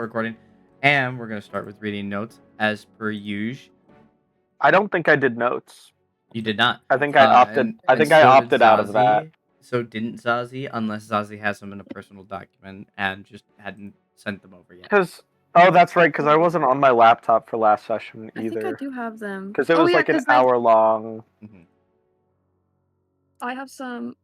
recording, and we're gonna start with reading notes as per usual. I don't think I did notes. You did not. I think I opted. I think I opted out of that. So didn't Zazie, unless Zazie has them in a personal document and just hadn't sent them over yet. That's right. Because I wasn't on my laptop for last session either. I think I do have them. Because it was like an hour long. Mm-hmm. I have some.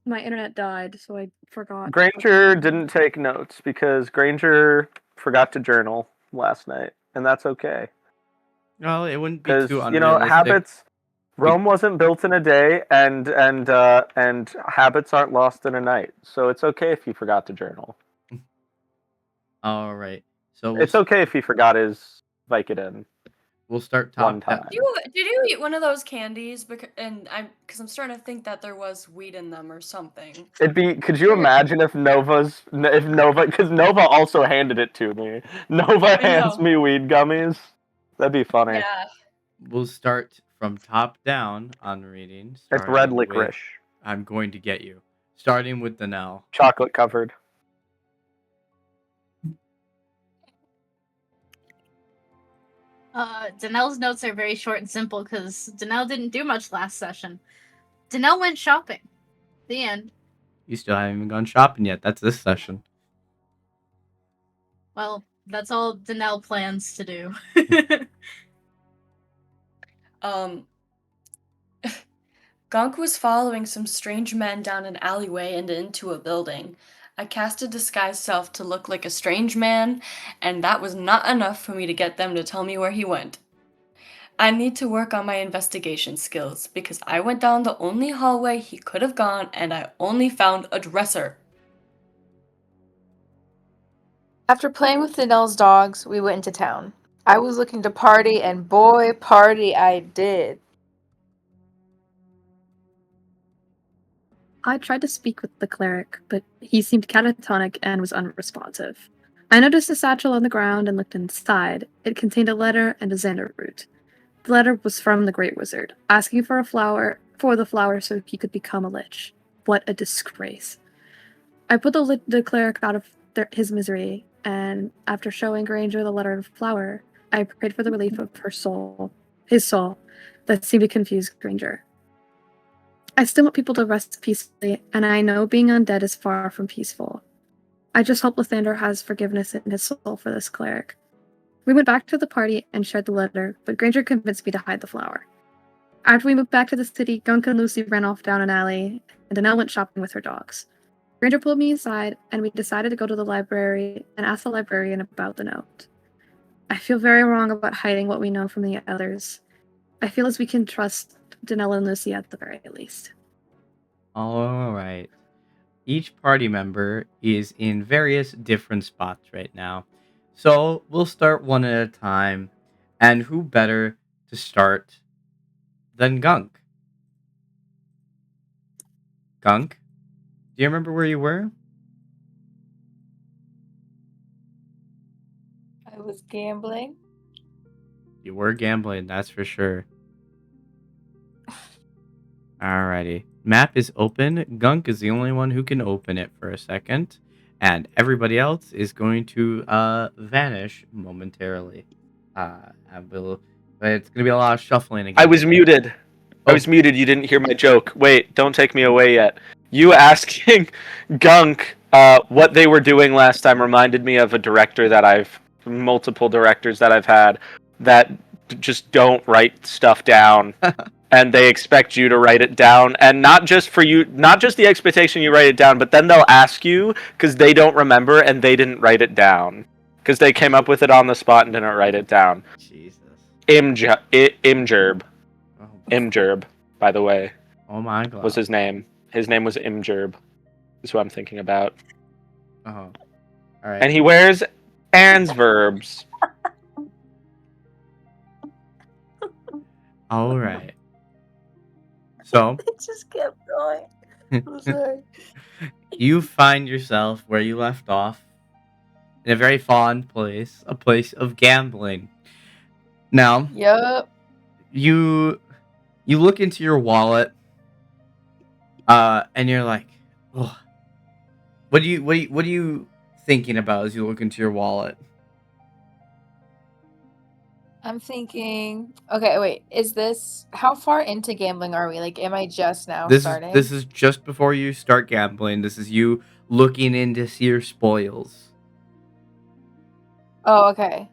My internet died, so I forgot. Granger didn't take notes because Granger forgot to journal last night, and that's okay. Well, it wouldn't be too unrealistic. You know, habits. Rome wasn't built in a day, and habits aren't lost in a night. So it's okay if he forgot to journal. All right. So it's okay if he forgot his Vicodin. We'll start top down. Did you eat one of those candies? Because I'm starting to think that there was weed in them or something. Could you imagine if Nova, because Nova also handed it to me. Nova hands me weed gummies. That'd be funny. Yeah. We'll start from top down on reading. It's red licorice. I'm going to get you. Starting with Danelle. Chocolate covered. Danelle's notes are very short and simple because Danelle didn't do much last session. Danelle went shopping. The end. You still haven't even gone shopping yet. That's this session. Well, that's all Danelle plans to do. Gunk was following some strange men down an alleyway and into a building. I cast a disguised self to look like a strange man, and that was not enough for me to get them to tell me where he went. I need to work on my investigation skills, because I went down the only hallway he could have gone, and I only found a dresser. After playing with Danelle's dogs, we went into town. I was looking to party, and boy, party I did. I tried to speak with the cleric, but he seemed catatonic and was unresponsive. I noticed a satchel on the ground and looked inside. It contained a letter and a xander root. The letter was from the Great Wizard, asking for the flower so he could become a lich. What a disgrace. I put the cleric out of his misery, and after showing Granger the letter and flower, I prayed for the relief of his soul, that seemed to confuse Granger. I still want people to rest peacefully, and I know being undead is far from peaceful. I just hope Lathander has forgiveness in his soul for this cleric. We went back to the party and shared the letter, but Granger convinced me to hide the flower. After we moved back to the city, Gunk and Lucy ran off down an alley, and Danelle went shopping with her dogs. Granger pulled me aside, and we decided to go to the library and ask the librarian about the note. I feel very wrong about hiding what we know from the others. I feel as we can trust Danelle and Lucy at the very least. All right. Each party member is in various different spots right now. So we'll start one at a time. And who better to start than Gunk? Gunk, do you remember where you were? I was gambling. You were gambling, that's for sure. Alrighty. Map is open. Gunk is the only one who can open it for a second. And everybody else is going to vanish momentarily. It's going to be a lot of shuffling again. I was muted. I was muted. You didn't hear my joke. Wait, don't take me away yet. You asking Gunk what they were doing last time reminded me of multiple directors that I've had that just don't write stuff down. And they expect you to write it down, and not just the expectation you write it down, but then they'll ask you because they don't remember and they didn't write it down because they came up with it on the spot and didn't write it down. Jesus. Imgerb. Imgerb, by the way. Oh my god. Was his name? His name was Imgerb. Is who I'm thinking about. Oh. All right. And he wears ands verbs. All right. So It just kept going. I'm sorry. You find yourself where you left off in a very fond place, a place of gambling. Now, Yup. you look into your wallet, and you're like, oh, what do you thinking about as you look into your wallet? I'm thinking. Okay, wait. Is this how far into gambling are we? Like, am I just now starting? This is just before you start gambling. This is you looking in to see your spoils. Oh, okay.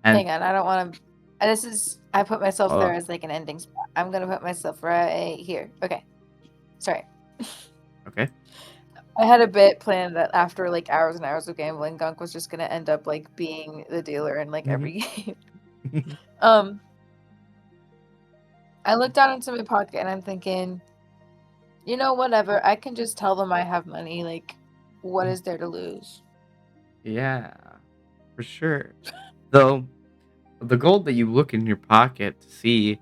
And Hang on. I don't want to. This is. I put myself Oh. there as like an ending spot. I'm gonna put myself right here. Okay. Sorry. okay. I had a bit planned that after like hours and hours of gambling, Gunk was just gonna end up like being the dealer in like every game. I look down into my pocket and I'm thinking, you know, whatever. I can just tell them I have money. Like, what is there to lose? Yeah, for sure. Though the gold that you look in your pocket to see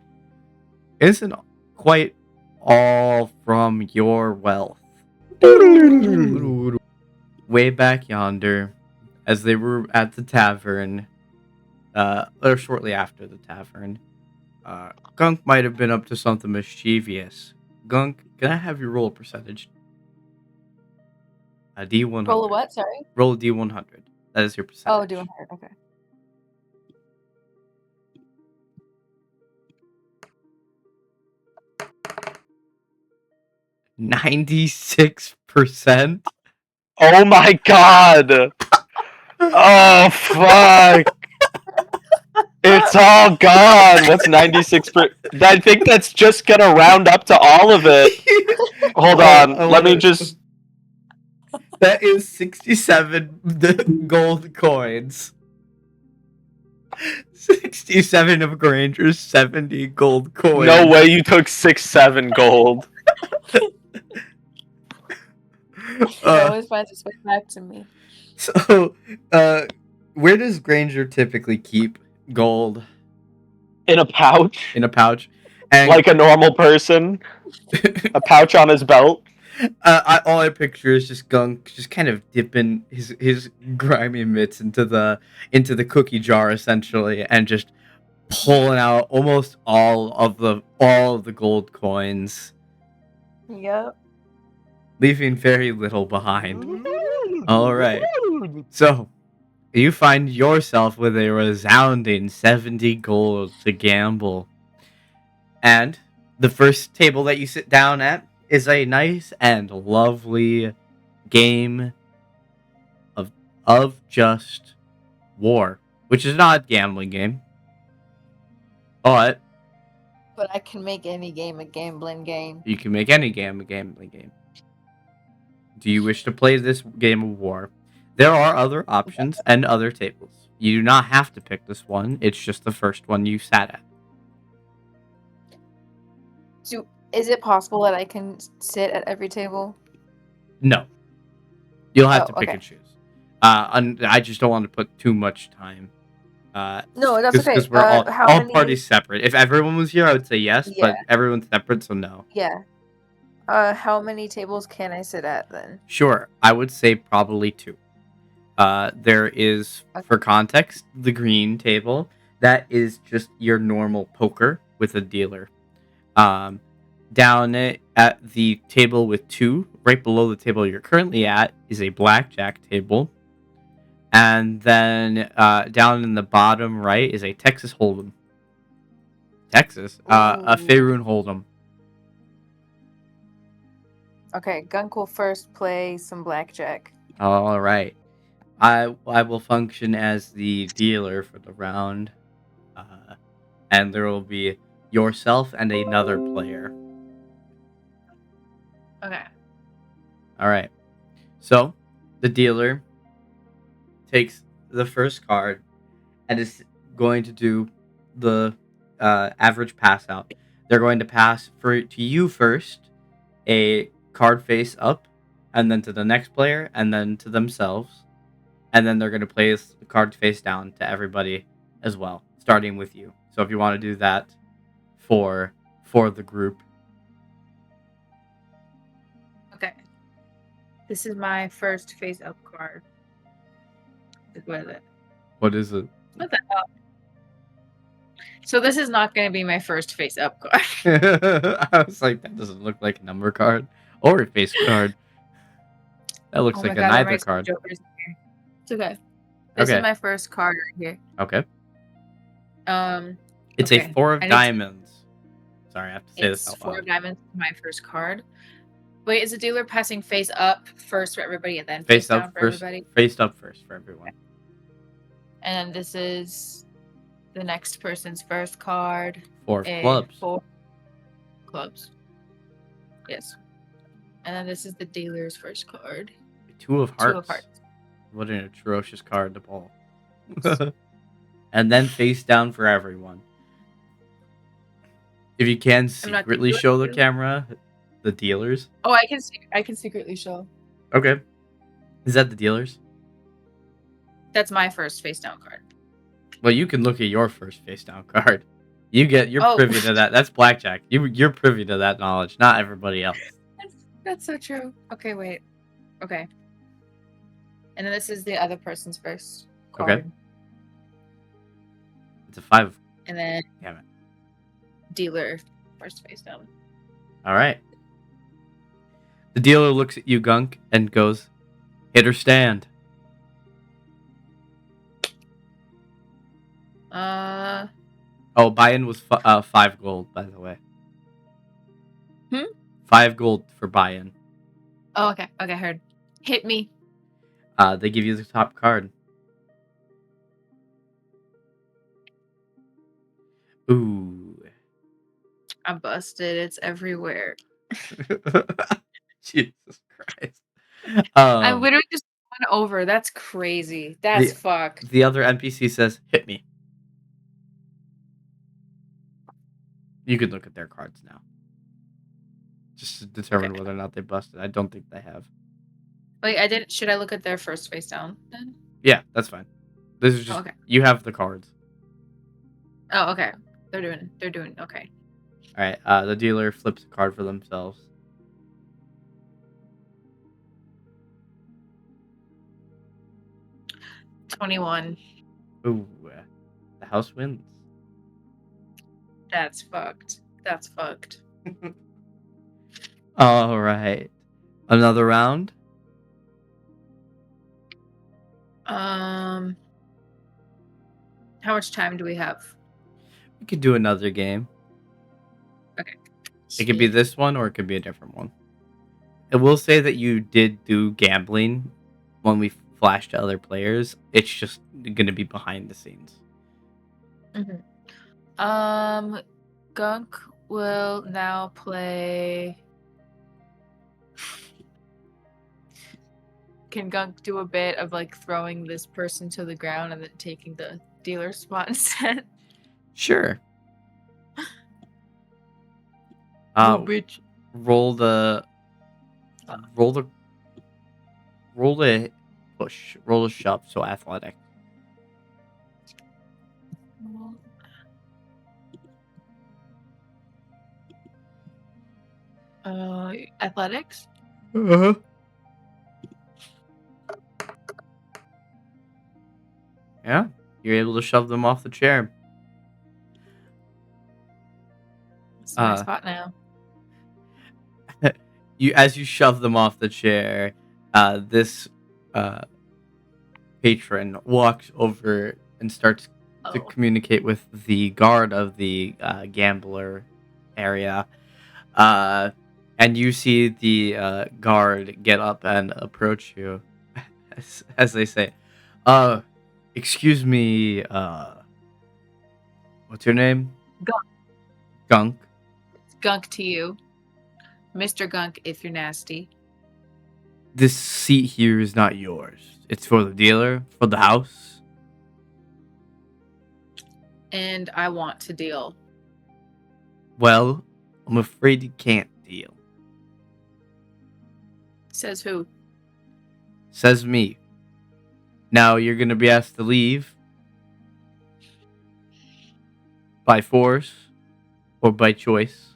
isn't quite all from your wealth. Way back yonder, as they were at the tavern, or shortly after the tavern, Gunk might have been up to something mischievous. Gunk, can I have you roll a percentage? A D100. Roll a what? Sorry. Roll a D100. That is your percentage. Oh, doing hard. Okay. 96%. Oh my god! Oh fuck! It's all gone. What's 96%? I think that's just gonna round up to all of it. Hold on. Let me just. That is 67 gold coins. 67 of Granger's 70 gold coins. No way you took 6-7 gold. He always finds his way back to me. So, where does Granger typically keep gold? In a pouch? In a pouch? And like a normal person? A pouch on his belt? All I picture is just Gunk just kind of dipping his grimy mitts into the cookie jar essentially, and just pulling out almost all of the gold coins, Yep. leaving very little behind. All right, so you find yourself with a resounding 70 gold to gamble, and the first table that you sit down at is a nice and lovely game of just war, which is not a gambling game, but I can make any game a gambling game. you can make any game a gambling game. Do you wish to play this game of war? There are other options and other tables. You do not have to pick this one. It's just the first one you sat at. So, is it possible that I can sit at every table? No. You'll have to pick okay. and choose. I just don't want to put too much time. No, that's okay. Because we're all parties separate. If everyone was here, I would say yes, but everyone's separate, so no. Yeah. How many tables can I sit at then? Sure, I would say probably 2. There is, for context, the green table. That is just your normal poker with a dealer. Down at the table with 2, right below the table you're currently at, is a blackjack table. And then down in the bottom right is a Texas Hold'em. Texas? A Faerun Hold'em. Okay, Gunk will first play some blackjack. All right. I will function as the dealer for the round. And there will be yourself and another player. Okay. All right. So, the dealer takes the first card and is going to do the average pass out. They're going to pass to you first a card face up, and then to the next player, and then to themselves. And then they're going to place the card face down to everybody as well, starting with you. So if you want to do that for the group. Okay. This is my first face up card. What is it? What is it? What the hell? So this is not going to be my first face up card. I was like, that doesn't look like a number card or a face card. That looks like an either card. It's okay. This Okay. is my first card right here. Okay. It's Okay. a 4 of I need to- diamonds. Sorry, I have to say this It's out 4 loud. of diamonds. My first card. Wait, is the dealer passing face up first for everybody, and then Face down up for first. everybody? Faced up first for everyone. And then this is the next person's first card. 4 of clubs. 4 clubs. Yes. And then this is the dealer's first card. 2 of hearts. 2 of hearts. What an atrocious card to pull. And then face down for everyone. If you can secretly show the camera the dealers. Oh, I can secretly show. Okay. Is that the dealers? That's my first face down card. Well, you can look at your first face down card. You're privy to that. That's blackjack. You're privy to that knowledge, not everybody else. That's so true. Okay, wait. Okay. And then this is the other person's first card. Okay. It's a 5. And then Damn it. Dealer first face down. All right. The dealer looks at you, Gunk, and goes, "Hit or stand." Oh, buy-in was 5 gold, by the way. 5 gold for buy-in. Oh, okay. Okay, heard. Hit me. They give you the top card. Ooh. I'm busted. It's everywhere. Jesus Christ. I literally just went over. That's crazy. That's fucked. The other NPC says, "Hit me." You could look at their cards now. Just to determine whether or not they busted. I don't think they have. Wait, I didn't. Should I look at their first face down then? Yeah, that's fine. This is just you have the cards. Oh, okay. They're doing okay. All right. The dealer flips a card for themselves. $21. Ooh, the house wins. That's fucked. That's fucked. All right. Another round. How much time do we have? We could do another game. Okay. It could be this one or it could be a different one. I will say that you did do gambling when we flashed to other players. It's just going to be behind the scenes. Gunk will now play. Can Gunk do a bit of like throwing this person to the ground and then taking the dealer spot instead? Sure. Bitch. Roll the push. Roll the shove. So athletic. Athletics. Yeah, you're able to shove them off the chair. It's my spot now. As you shove them off the chair, this patron walks over and starts to communicate with the guard of the gambler area. And you see the guard get up and approach you as they say, "Excuse me, what's your name?" Gunk. Gunk. It's Gunk to you. Mr. Gunk, if you're nasty. This seat here is not yours. It's for the dealer, for the house. And I want to deal. Well, I'm afraid you can't deal. Says who? Says me. Now you're going to be asked to leave by force or by choice.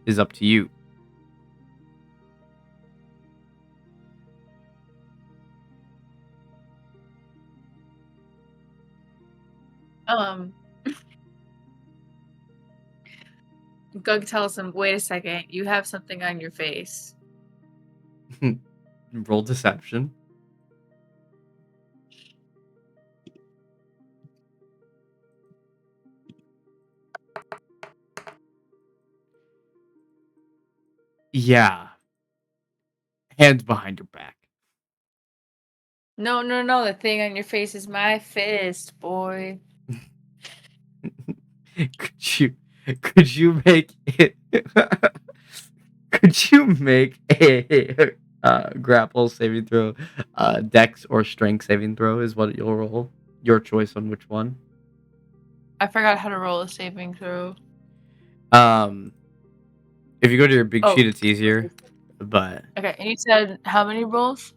Is up to you. Gug tells him, wait a second, you have something on your face. Roll deception. Yeah. Hands behind your back. No, no, no. The thing on your face is my fist, boy. Could you could you make it could you make a grapple saving throw? Dex or strength saving throw is what you'll roll. Your choice on which one. I forgot how to roll a saving throw. Um, if you go to your big Oh. sheet, it's easier. But Okay, and you said how many rolls?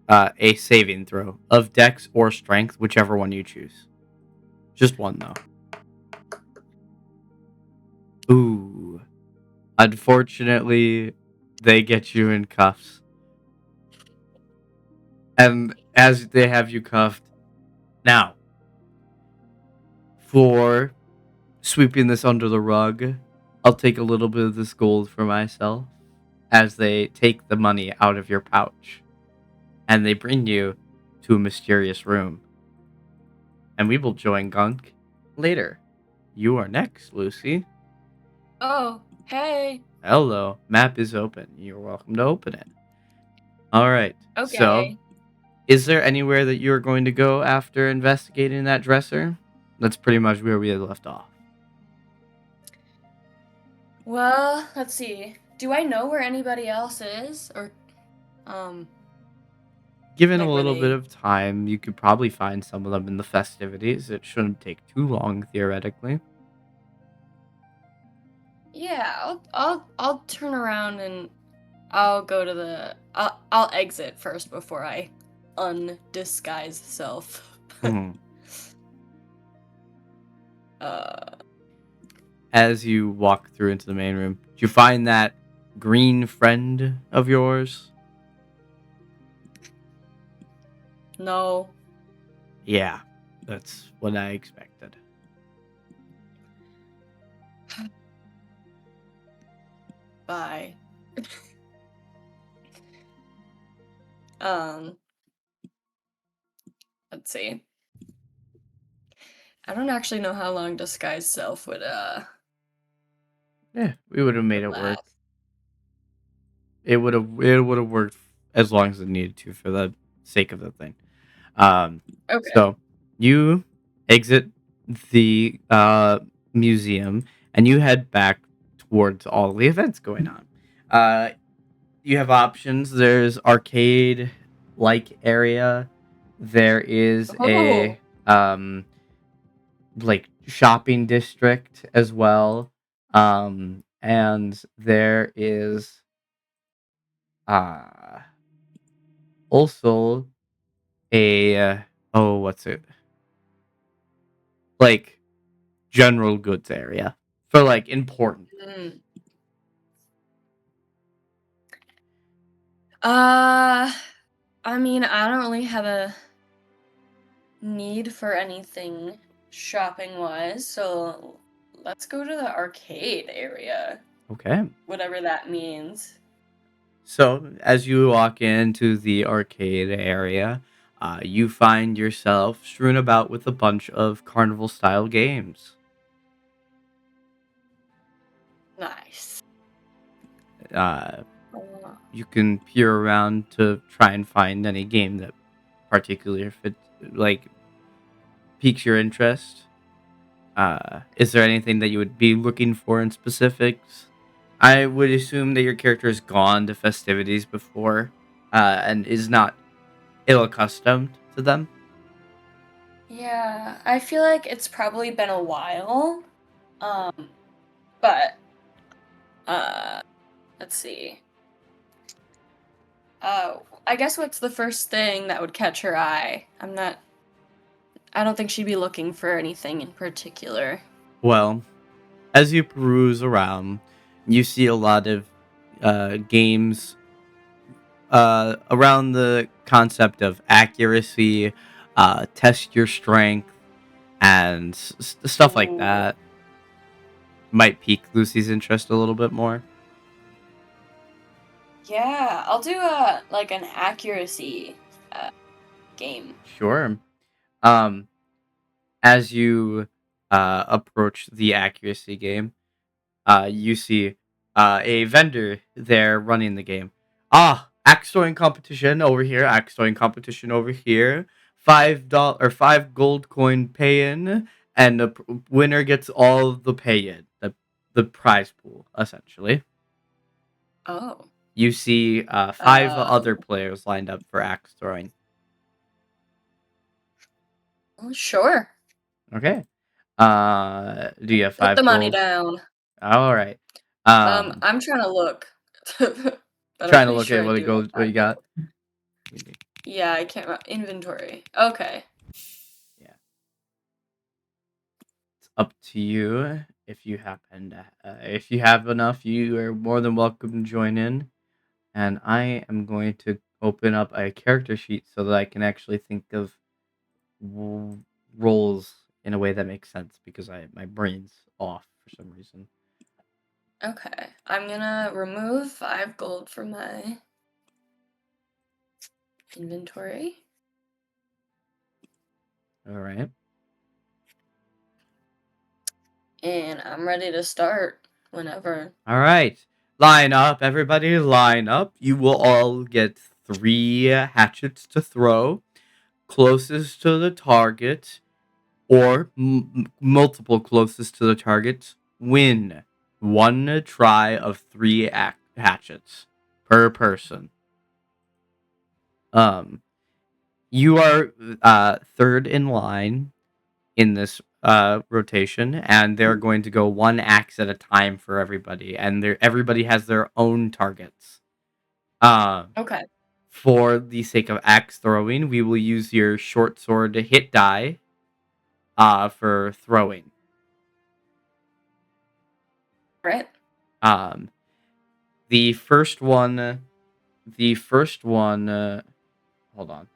a saving throw of Dex or strength, whichever one you choose. Just one though. Ooh. Unfortunately, they get you in cuffs. And as they have you cuffed, now, for sweeping this under the rug, I'll take a little bit of this gold for myself as they take the money out of your pouch. And they bring you to a mysterious room. And we will join Gunk later. You are next, Lucy. Oh, hey. Hello. Map is open. You're welcome to open it. All right. So, Okay. is there anywhere that you're going to go after investigating that dresser? That's pretty much where we had left off. Well, let's see. Do I know where anybody else is? Or, um, Given like a where little bit they... of time, you could probably find some of them in the festivities. It shouldn't take too long, theoretically. Yeah, I'll turn around and I'll go to the... I'll exit first before I undisguise self. Mhm. uh, As you walk through into the main room, do you find that green friend of yours? no. Yeah, that's what I expected. Bye. um, let's see. I don't actually know how long disguise self would Yeah, we would have made it work. last. It would have worked as long as it needed to for the sake of the thing. Okay. So you exit the museum and you head back towards all the events going on. You have options. There's arcade like area. There is Oh. a like shopping district as well. And there is uh also a oh, what's it? Like general goods area for like important. Mm. Uh, I mean, I don't really have a need for anything shopping wise, so let's go to the arcade area, Okay. whatever that means. So as you walk into the arcade area, you find yourself strewn about with a bunch of carnival style games. Nice. Uh, Uh, you can peer around to try and find any game that particularly fit, like piques your interest. Is there anything that you would be looking for in specifics? I would assume that your character has gone to festivities before, and is not ill accustomed to them. yeah, I feel like it's probably been a while. But uh let's see. I guess what's the first thing that would catch her eye? I don't think she'd be looking for anything in particular. Well, as you peruse around, you see a lot of games around the concept of accuracy, test your strength, and stuff like Ooh. that. Might pique Lucy's interest a little bit more. Yeah, I'll do like an accuracy game. Sure. Um, as you approach the accuracy game, you see a vendor there running the game. Ah, axe throwing competition over here. Axe throwing competition over here. $5 or 5 gold coin pay in, and the winner gets all of the pay in. The prize pool essentially. Oh. You see five other players lined up for axe throwing. Well, sure. Okay. Do you have Put 5 the money gold? down. All right. I'm trying to look. But I'm Trying to pretty look sure at I what it do have goes. What you 5 got? gold. Yeah, I can't remember. Inventory. Okay. Yeah. It's up to you. If you happen to, if you have enough, you are more than welcome to join in. And I am going to open up a character sheet so that I can actually think of roles in a way that makes sense because my brain's off for some reason. Okay. I'm gonna remove 5 gold from my inventory. All right. And I'm ready to start whenever. All right. Line up, everybody. Line up. You will all get 3 hatchets to throw. Closest to the target, or multiple closest to the target, win 1 try of 3 hatchets per person. You are third in line in this rotation, and they're going to go 1 axe at a time for everybody, and everybody has their own targets. Okay. For the sake of axe throwing, we will use your short sword to hit die for throwing. Right. The first one, hold on.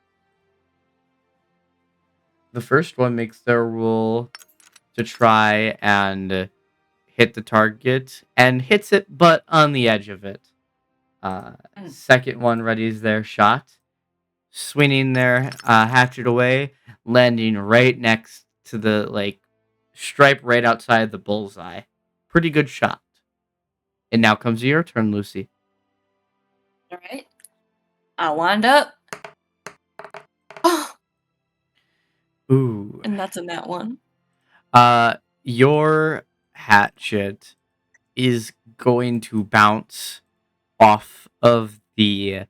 The first one makes their roll to try and hit the target and hits it, but on the edge of it. Second one readies their shot, swinging their hatchet away, landing right next to the stripe right outside the bullseye. Pretty good shot. And now comes your turn, Lucy. All right. I wind up. Oh, Ooh. and that's in that one. Your hatchet is going to bounce off of the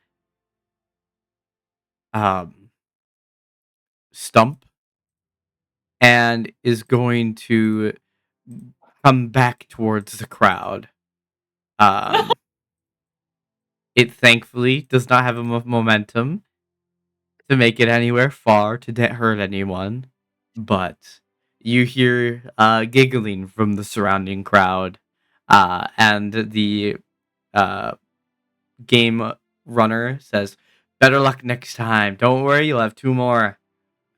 stump and is going to come back towards the crowd. It thankfully does not have enough momentum to make it anywhere far to hurt anyone, but you hear giggling from the surrounding crowd, and the game runner says, "Better luck next time. Don't worry, you'll have 2 more."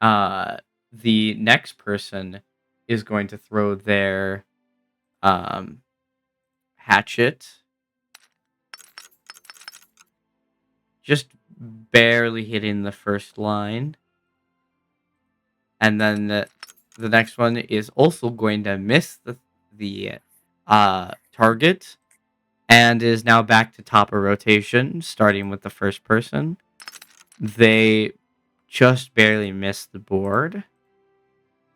The next person is going to throw their hatchet, just barely hitting the first line. And then the next one is also going to miss the target and is now back to top of rotation, starting with the first person. They just barely miss the board.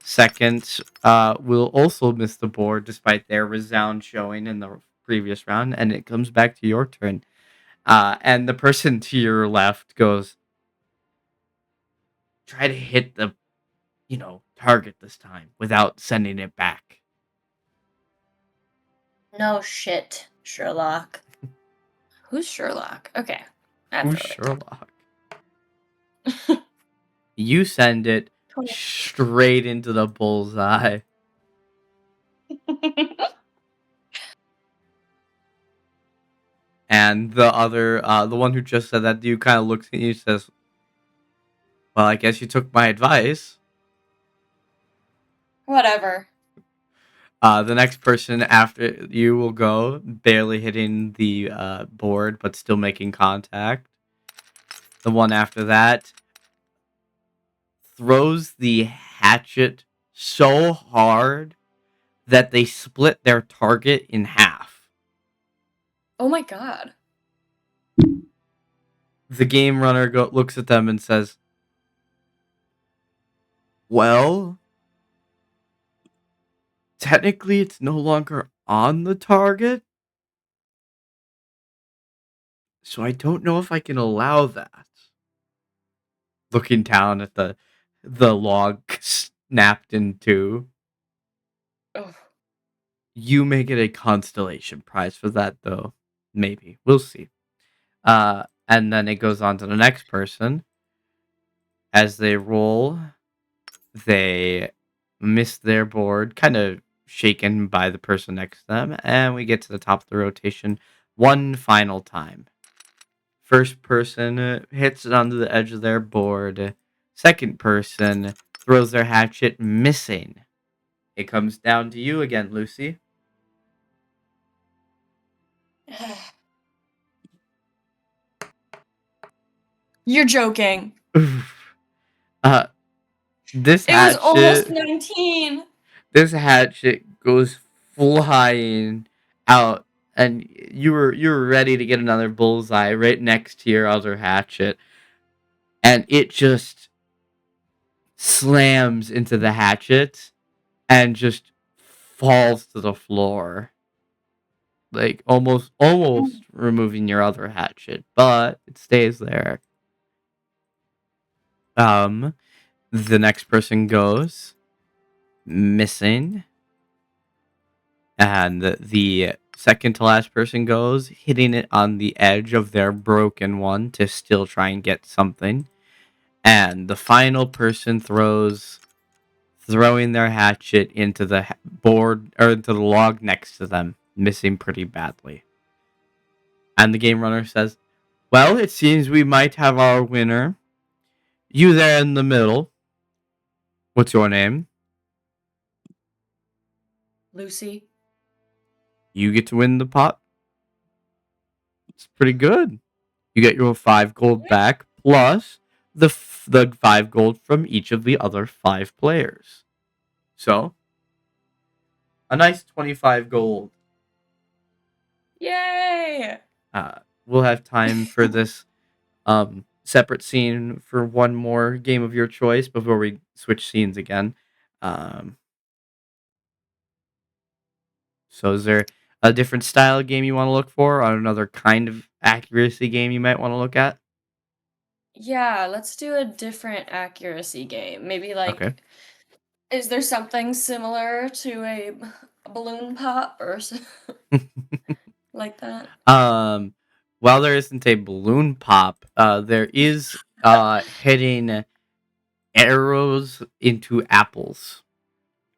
Second will also miss the board despite their resound showing in the previous round, and it comes back to your turn. And the person to your left goes, try to hit the target this time without sending it back. No shit, Sherlock. Who's Sherlock? Okay. Who's Sherlock? You send it straight into the bullseye. And the other, the one who just said that to you kind of looks at you and says, well, I guess you took my advice. Whatever. The next person after you will go, barely hitting the board, but still making contact. The one after that throws the hatchet so hard that they split their target in half. Oh my god. The game runner looks at them and says, "Well, technically it's no longer on the target, so I don't know if I can allow that." Looking down at the log snapped in two. Oh. You may get a constellation prize for that, though. Maybe. We'll see. And then it goes on to the next person. As they roll, they miss their board, kind of shaken by the person next to them, and we get to the top of the rotation one final time. First person hits it onto the edge of their board. Second person throws their hatchet, missing. It comes down to you again, Lucy. You're joking. uh, this It was almost hatchet, 19. this hatchet goes flying out, and you were ready to get another bullseye right next to your other hatchet, and it just slams into the hatchet and just falls to the floor, like almost removing your other hatchet, but it stays there. Um, the next person goes, missing, and the second to last person goes, hitting it on the edge of their broken one to still try and get something, and the final person throwing their hatchet into the board or into the log next to them, missing pretty badly. And the game runner says, "Well, it seems we might have our winner. You there in the middle. What's your name? Lucy. You get to win the pot. It's pretty good. You get your 5 gold back plus the 5 gold from each of the other 5 players. So, a nice 25 gold. Yay! We'll have time for this separate scene for one more game of your choice before we switch scenes again. Um, so is there a different style game you want to look for, or another kind of accuracy game you might want to look at? Yeah, let's do a different accuracy game. Maybe Okay. is there something similar to a balloon pop or like that? While there isn't a balloon pop, there is hitting arrows into apples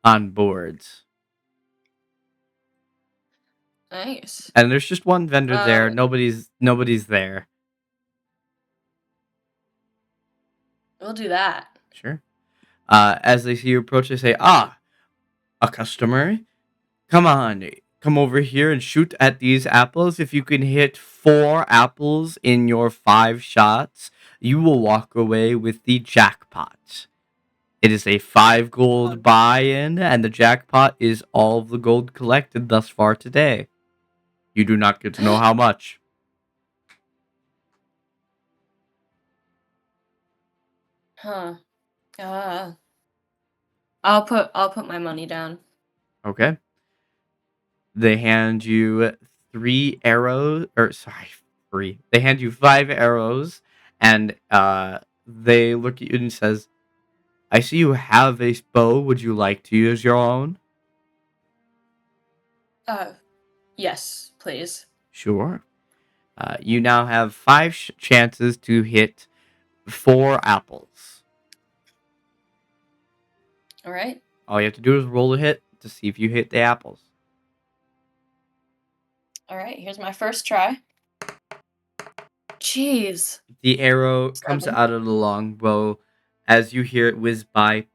on boards. Nice. And there's just one vendor there. Uh, Nobody's there. we'll do that. Sure. As they see you approach, they say, "Ah, a customer. Come on, come over here and shoot at these apples. If you can hit 4 apples in your 5 shots, you will walk away with the jackpot. It is a 5 gold buy-in, and the jackpot is all of the gold collected thus far today. You do not get to know how much." Huh. Uh, I'll put my money down. Okay. They hand you 3 arrows, or sorry, 3. They hand you 5 arrows, and they look at you and says, "I see you have a bow. Would you like to use your own?" Yes, please. Sure. You now have 5 chances to hit 4 apples. All right. All you have to do is roll a hit to see if you hit the apples. All right. Here's my first try. Jeez. The arrow comes 7. out of the longbow as you hear it whiz by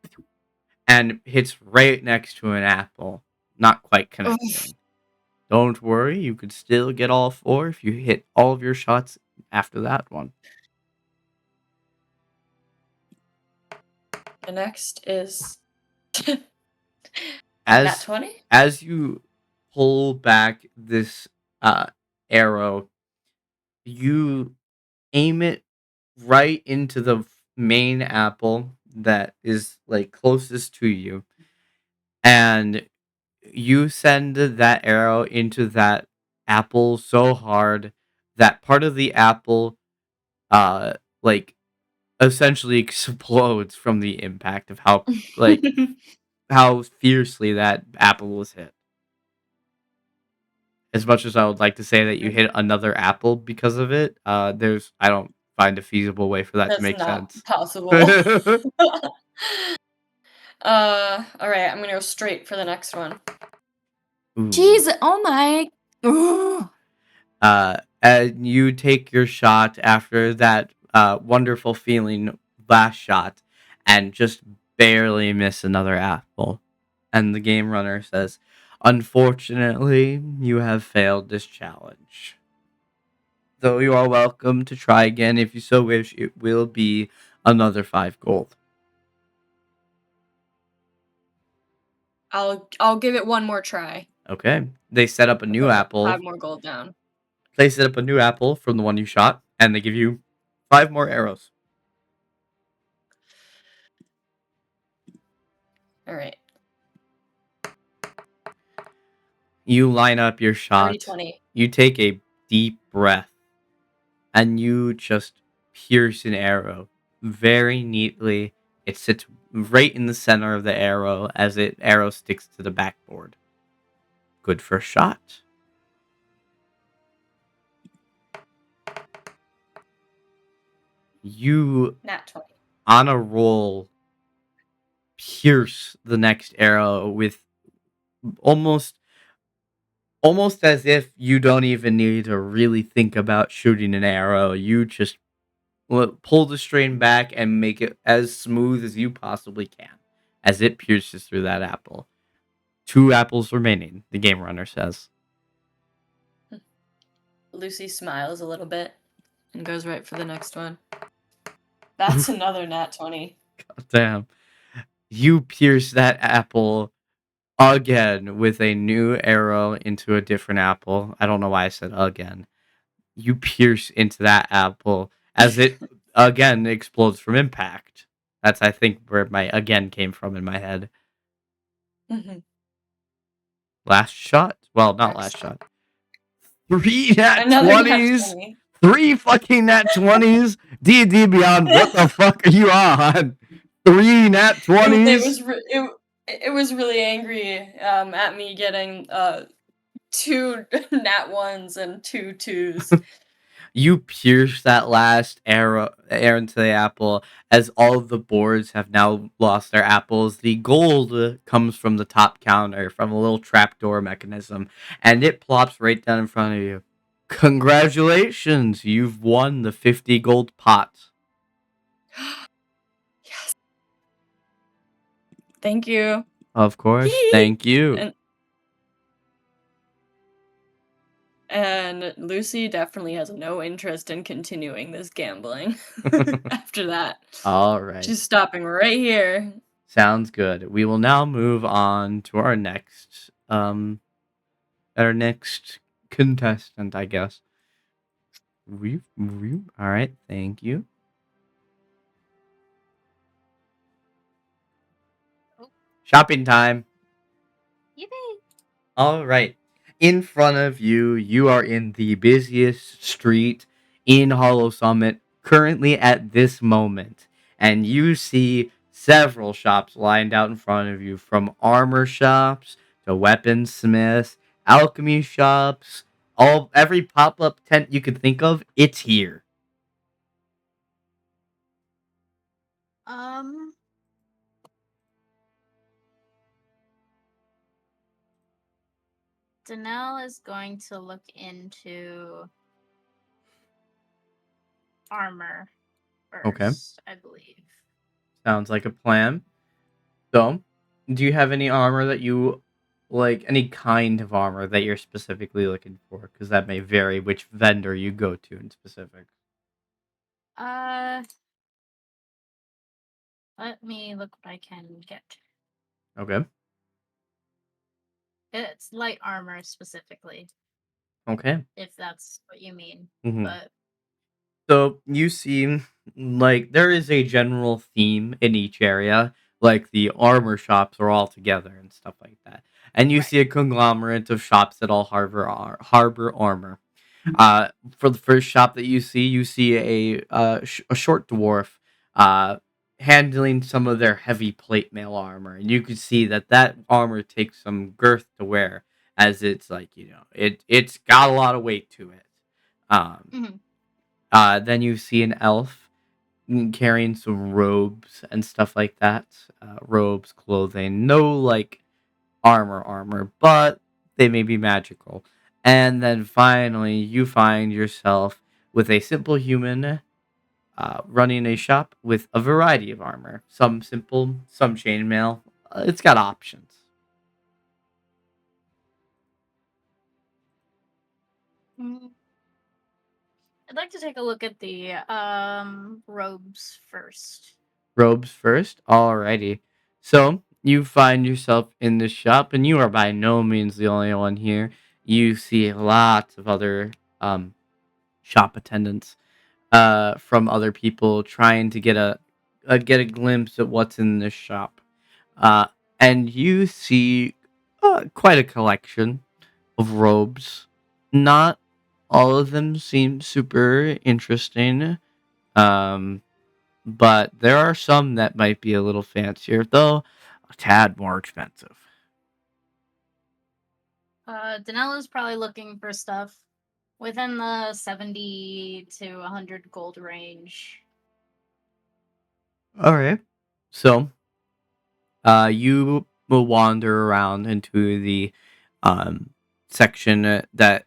and hits right next to an apple, not quite connecting. Don't worry, you could still get all 4 if you hit all of your shots after that one. The next is Nat As 20. as you pull back this arrow, you aim it right into the main apple that is like closest to you, and you send that arrow into that apple so hard that part of the apple uh like essentially explodes from the impact of like how fiercely that apple was hit. As much as I would like to say that you hit another apple because of it, there's I don't find a feasible way for that to That's make not sense. possible. All right, I'm gonna go straight for the next one. Ooh. Jeez, oh my. Ugh. And you take your shot after that wonderful feeling last shot and just barely miss another apple. And the game runner says, "Unfortunately, you have failed this challenge. Though you are welcome to try again if you so wish, it will be another 5 gold." I'll give it one more try. Okay. They set up a I'll new put apple. 5 more gold down. They set up a new apple from the one you shot, and they give you 5 more arrows. All right. You line up your 30, shot. 20. You take a deep breath, and you just pierce an arrow very neatly. It sits right in the center of the arrow as it arrow sticks to the backboard. Good first shot. You, Nat 20. on a roll, pierce the next arrow with almost almost as if you don't even need to really think about shooting an arrow. You just pull the string back and make it as smooth as you possibly can as it pierces through that apple. 2 apples remaining, the game runner says. Lucy smiles a little bit and goes right for the next one. That's another nat 20. God damn. You pierce that apple again with a new arrow into a different apple. I don't know why I said again. You pierce into that apple as it again explodes from impact. That's, I think, where my again came from in my head. Mm-hmm. Last shot? Well, not last shot. 3 nat Another nat 20s. 20. 3 fucking nat 20s. D&D Beyond, what the fuck are you on? 3 nat It 20s. was it was really angry at me getting 2 nat 1s and 2 2s. You pierce that last arrow into the apple as all of the boards have now lost their apples. The gold comes from the top counter from a little trapdoor mechanism, and it plops right down in front of you. Congratulations, you've won the 50 gold pot. Yes. Thank you. Of course, thank you. And Lucy definitely has no interest in continuing this gambling after that. All right. She's stopping right here. Sounds good. We will now move on to our next contestant, I guess. All right, thank you. Shopping time. Yippee! All right. In front of you, you are in the busiest street in Hollow Summit currently at this moment. And you see several shops lined out in front of you, from armor shops to weaponsmiths, alchemy shops, every pop-up tent you could think of, it's here. Danelle is going to look into armor first, Okay. I believe. Sounds like a plan. So, do you have any armor that you like, any kind of armor that you're specifically looking for? Because that may vary which vendor you go to in specific. Let me look what I can get. Okay. It's light armor specifically. Okay. if that's what you mean. Mhm. But So you see, like, there is a general theme in each area, like the armor shops are all together and stuff like that. And you right. see a conglomerate of shops that all harbor armor. Uh, for the first shop that you see a short dwarf uh handling some of their heavy plate mail armor, and you can see that that armor takes some girth to wear, as it's like it's got a lot of weight to it. Um, Hmm. then you see an elf carrying some robes and stuff like that. Robes, clothing, no like armor, but they may be magical. And then finally, you find yourself with a simple human running a shop with a variety of armor. Some simple, some chainmail. It's got options. I'd like to take a look at the robes first. Robes first? Alrighty. So, you find yourself in this shop, and you are by no means the only one here. You see lots of other um, shop attendants from other people trying to get a glimpse at what's in this shop. Uh, and you see quite a collection of robes. Not all of them seem super interesting. Um, but there are some that might be a little fancier, though a tad more expensive. Danella's probably looking for stuff within the 70 to 100 gold range. All right. So, you will wander around into the um, section that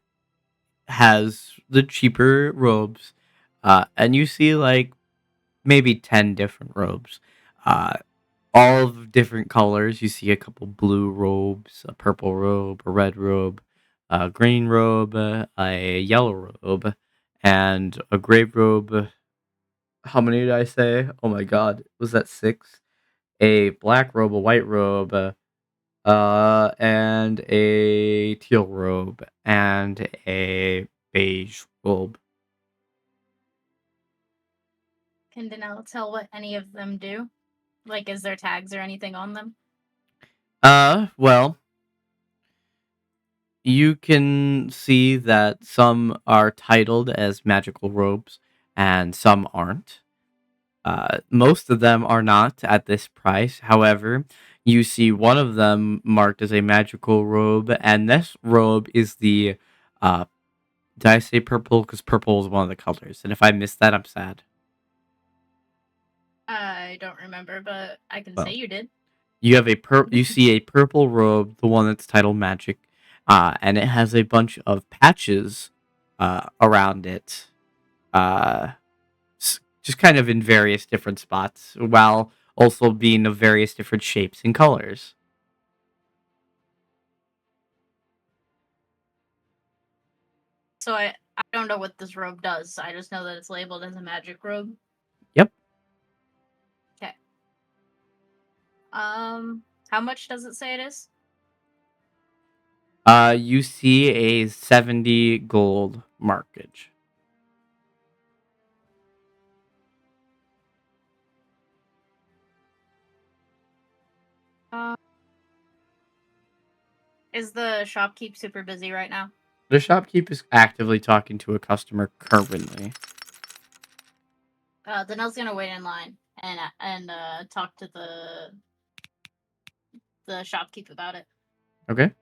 has the cheaper robes, and you see like maybe 10 different robes, uh, all of different colors. You see a couple blue robes, a purple robe, a red robe, a green robe, a yellow robe, and a gray robe. How many did I say? Oh my god, was that six? A black robe, a white robe, and a teal robe, and a beige robe. Can Danella tell what any of them do? Like, is there tags or anything on them? Well, you can see that some are titled as magical robes and some aren't. Most of them are not at this price. However, you see one of them marked as a magical robe, and this robe is the. Did I say purple? Because purple is one of the colors, and if I missed that, I'm sad. I don't remember, but I can say Well, you did. you see a purple robe, the one that's titled magic, and it has a bunch of patches around it. Uh, just kind of in various different spots, while also being of various different shapes and colors. So I don't know what this robe does. I just know that it's labeled as a magic robe. Yep. Okay. How much does it say it is? You see a 70 gold markage. Uh, is the shopkeep super busy right now? The shopkeep is actively talking to a customer currently. Danelle's gonna wait in line and talk to the shopkeep about it. Okay.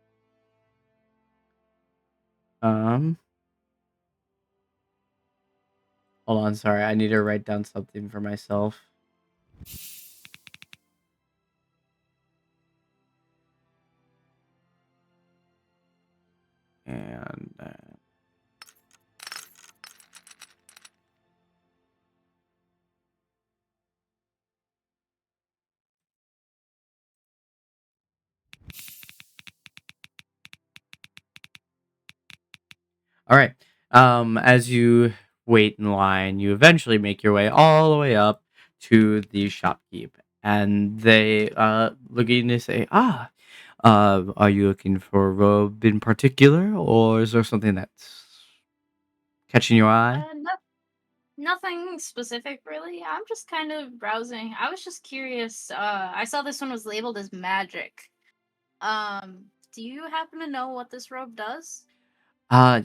Um, Hold on, sorry. I need to write down something for myself. And all right. As you wait in line, you eventually make your way all the way up to the shopkeep, and they look at you and they say, Are you looking for a robe in particular, or is there something that's catching your eye? No, nothing specific, really. I'm just kind of browsing. I was just curious. I saw this one was labeled as magic. Do you happen to know what this robe does?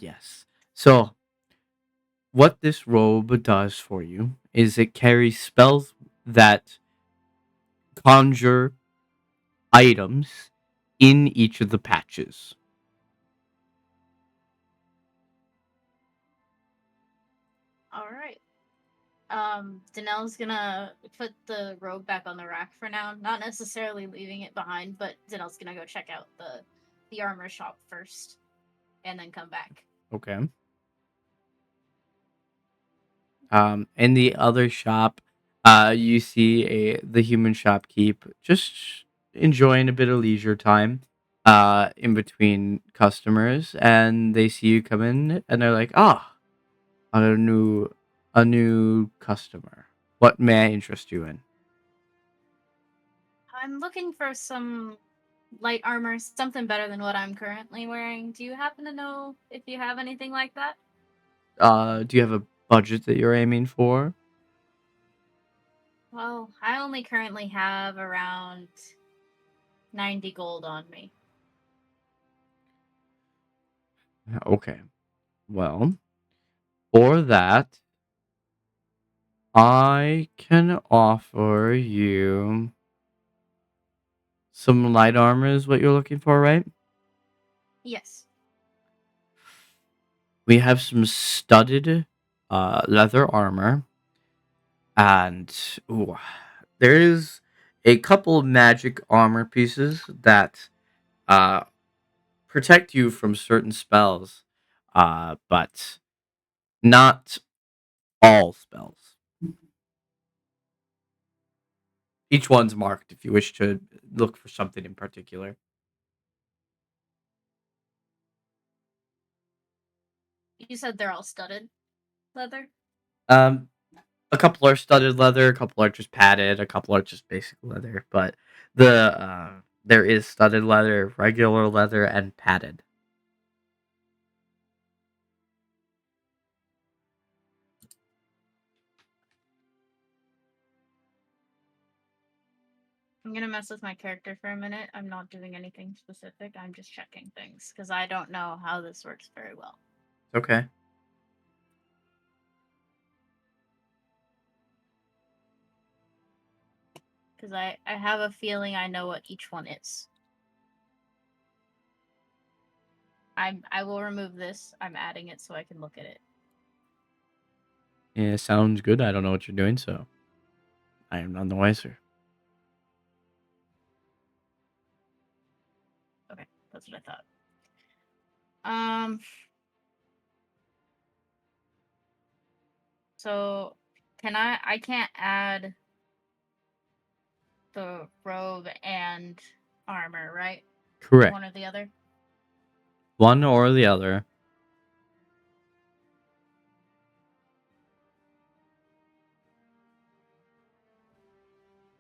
Yes. So, what this robe does for you is it carries spells that conjure items in each of the patches. All right. Danelle's gonna put the robe back on the rack for now. Not necessarily leaving it behind, but Danelle's gonna go check out the armor shop first, and then come back. Okay. In the other shop, you see the human shopkeep just enjoying a bit of leisure time, in between customers, and they see you come in, and they're like, "Ah, a new customer. What may I interest you in?" I'm looking for some light armor, something better than what I'm currently wearing. Do you happen to know if you have anything like that? Do you have a budget that you're aiming for? Well, I only currently have around 90 gold on me. Okay. Well, for that, I can offer you some light armor is what you're looking for, right? Yes. We have some studded leather armor, and ooh, there is a couple of magic armor pieces that uh, protect you from certain spells, but not all spells. Each one's marked if you wish to look for something in particular. You said they're all studded leather? Um, a couple are studded leather, a couple are just padded, a couple are just basic leather. But there is studded leather, regular leather, and padded. I'm gonna mess with my character for a minute. I'm not doing anything specific. I'm just checking things because I don't know how this works very well. Okay. Because I have a feeling I know what each one is. I will remove this. I'm adding it so I can look at it. Yeah, sounds good. I don't know what you're doing, so I am none the wiser. Okay, that's what I thought. Um. So, can I can't add the robe and armor, right? Correct. One or the other. One or the other.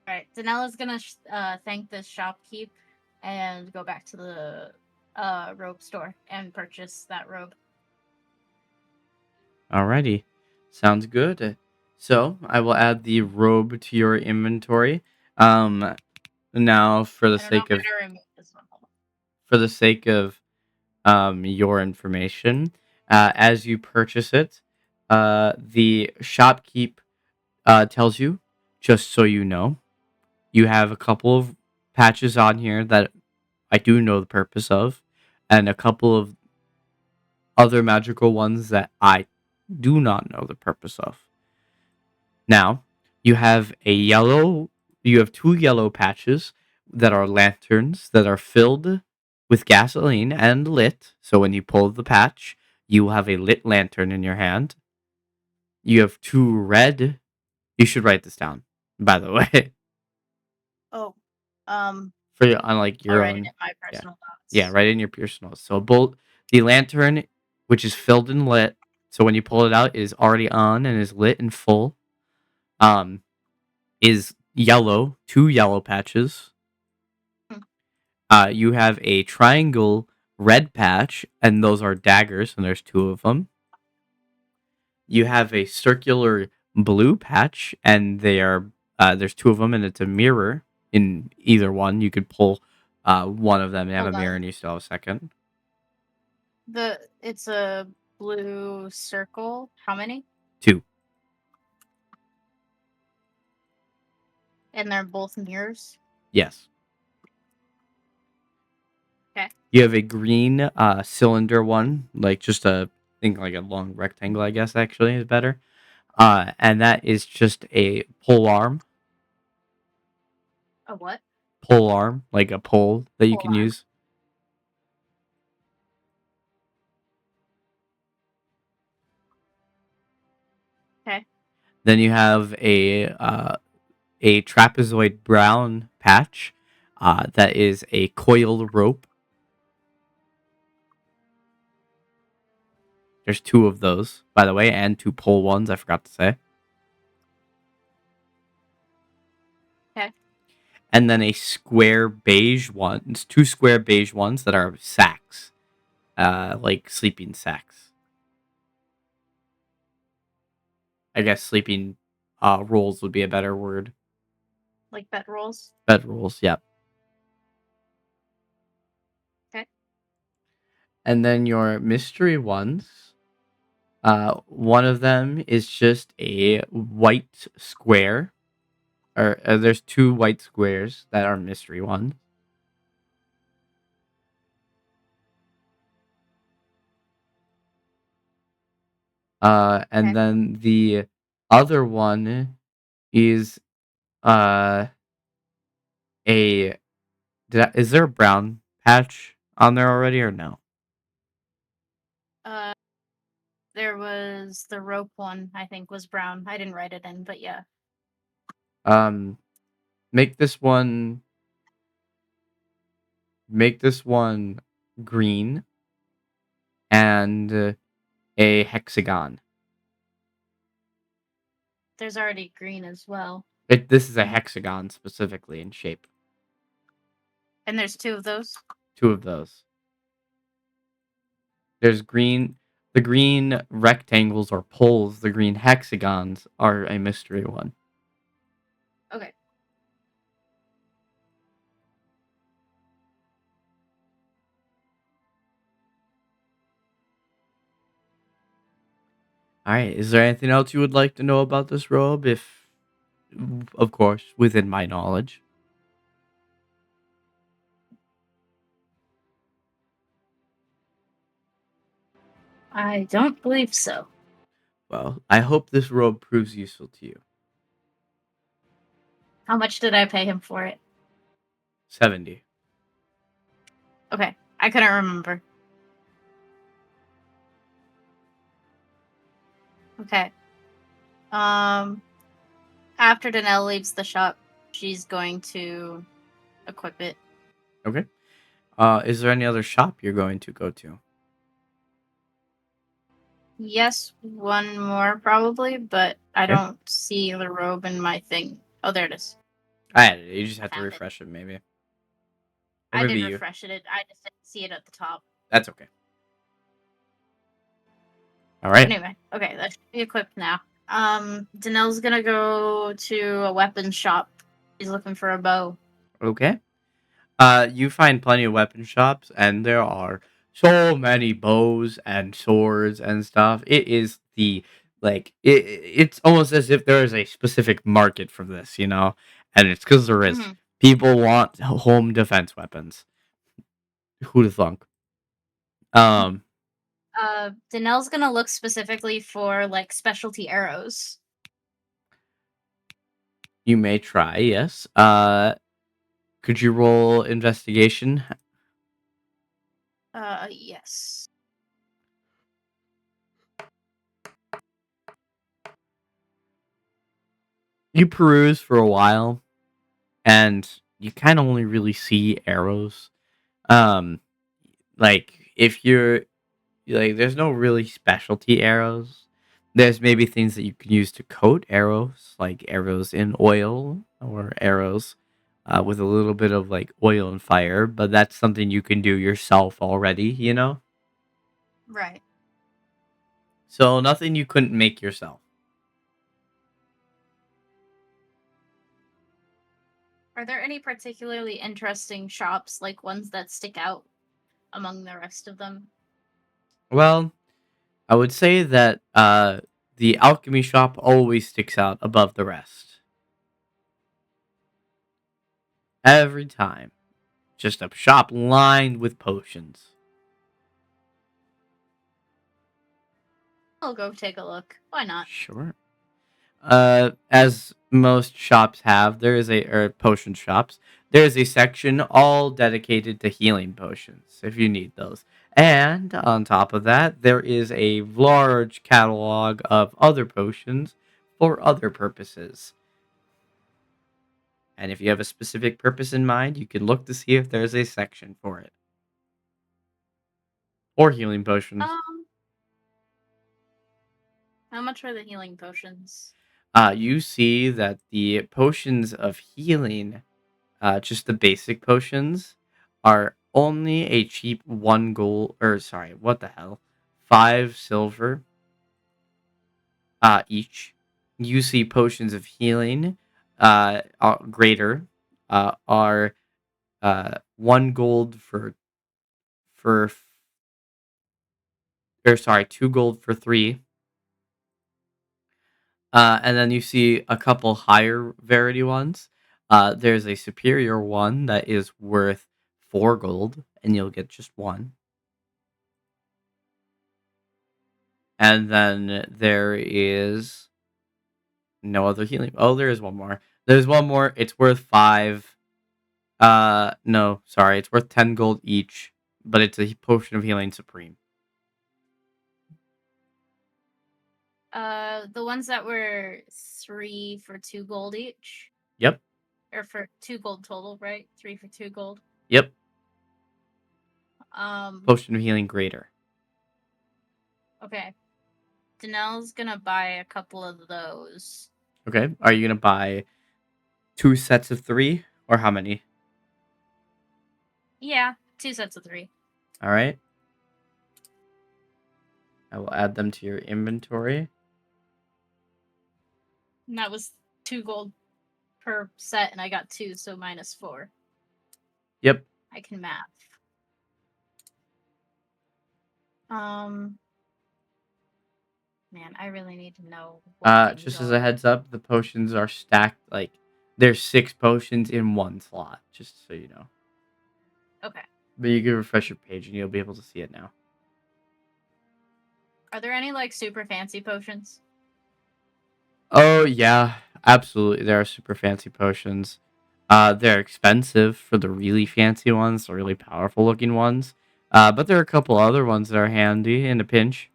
All right. Danella's gonna thank this shopkeep and go back to the robe store and purchase that robe. Alrighty. Sounds good. So I will add the robe to your inventory. Now for the I don't know sake how of to remove this one. Hold on. for the sake of your information, as you purchase it, the shopkeep tells you, just so you know, you have a couple of patches on here that I do know the purpose of, and a couple of other magical ones that I do not know the purpose of. Now, you have you have two yellow patches that are lanterns that are filled with gasoline and lit. So when you pull the patch, you will have a lit lantern in your hand. You have two red. You should write this down, by the way, Oh, for on like I'll your write it in own. my Yeah, personal yeah, notes. write in your personal. So bolt the lantern, which is filled and lit. So when you pull it out, is already on and is lit and full. Um, is yellow, two yellow patches. Hmm. You have a triangle red patch, and those are daggers, and there's two of them. You have a circular blue patch, and they are there's two of them, and it's a mirror in either one. You could pull one of them and have a Hold mirror, on. and you still have a second. It's a blue circle. How many? Two. And they're both mirrors. Yes. Okay. You have a green cylinder one, like just a think like a long rectangle, I guess actually is better. And that is just a pole arm. A what? Pole arm, like a pole that you Pole can arm. use. Okay. Then you have a trapezoid brown patch that is a coiled rope. There's two of those, by the way, and two pole ones, I forgot to say. Okay. And then a square beige one. It's two square beige ones that are sacks, like sleeping sacks. I guess sleeping rolls would be a better word. Like bed rolls. Bed rolls, yep. Okay. And then your mystery ones. One of them is just a white square. Or there's two white squares that are mystery ones. And Okay. then the other one is uh a is there a brown patch on there already or no? Uh, there was the rope one. I think was brown. I didn't write it in, but yeah. Um, make this one green and a hexagon. There's already green as well. This is a hexagon specifically in shape. And there's two of those. Two of those. There's green. The green rectangles or poles. The green hexagons are a mystery one. Okay. All right. Is there anything else you would like to know about this robe? If, of course, within my knowledge. I don't believe so. Well, I hope this robe proves useful to you. How much did I pay him for it? 70. Okay. I couldn't remember. Okay. After Danelle leaves the shop, she's going to equip it. Okay. Is there any other shop you're going to go to? Yes, one more probably, but I Okay. don't see the robe in my thing. Oh, there it is. I had it. You just have to Found it. refresh it, maybe. Or I maybe did you. refresh it. I just didn't see it at the top. That's okay. All right. Anyway, okay, that should be equipped now. Danelle's gonna go to a weapons shop. He's looking for a bow. Okay. You find plenty of weapon shops, and there are so many bows and swords and stuff. It is it's almost as if there is a specific market for this, and it's because there is. Mhm. People want home defense weapons. Who'd have thunk? Um, Danelle's gonna look specifically for like specialty arrows. you may try. Yes. Could you roll investigation? Yes. You peruse for a while, and you kind of only really see arrows. Um, like if you're like, there's no really specialty arrows. There's maybe things that you can use to coat arrows, like arrows in oil or arrows with a little bit of like oil and fire, but that's something you can do yourself already. Right. So nothing you couldn't make yourself. Are there any particularly interesting shops, like ones that stick out among the rest of them? Well, I would say that the alchemy shop always sticks out above the rest. Every time. Just a shop lined with potions. I'll go take a look. Why not? Sure. As most shops have, potion shops. There is a section all dedicated to healing potions, if you need those. And on top of that, there is a large catalog of other potions for other purposes. And if you have a specific purpose in mind, you can look to see if there's a section for it. Or healing potions. How much are the healing potions? You see that the potions of healing, just the basic potions, are only a cheap 1 gold, or sorry, what the hell, 5 silver each. You see potions of healing, greater, are 1 gold for, or sorry, 2 gold for 3. And then you see a couple higher verity ones. There's a superior one that is worth 4 gold, and you'll get just one. And then there is no other healing. Oh, there is one more. There's one more. It's worth 5. No, sorry. It's worth 10 gold each, but it's a potion of healing supreme. The ones that were 3 for 2 gold each? Yep. Or for 2 gold total, right? 3 for 2 gold. Yep. Um, Potion of healing greater. Okay. Danelle's gonna buy a couple of those. Okay. Are you gonna buy 2 sets of 3, or how many? Yeah, 2 sets of 3. All right. I will add them to your inventory. And that was 2 gold per set, and I got 2, so minus 4. Yep. I can math. Man, I really need to know what things Just as a heads up, the potions are stacked like there's 6 potions in one slot, just so you know. Okay. But you can refresh your page and you'll be able to see it now. Are there any like super fancy potions? Oh yeah, absolutely. There are super fancy potions. They're expensive for the really fancy ones, the really powerful looking ones. But there are a couple other ones that are handy in a pinch.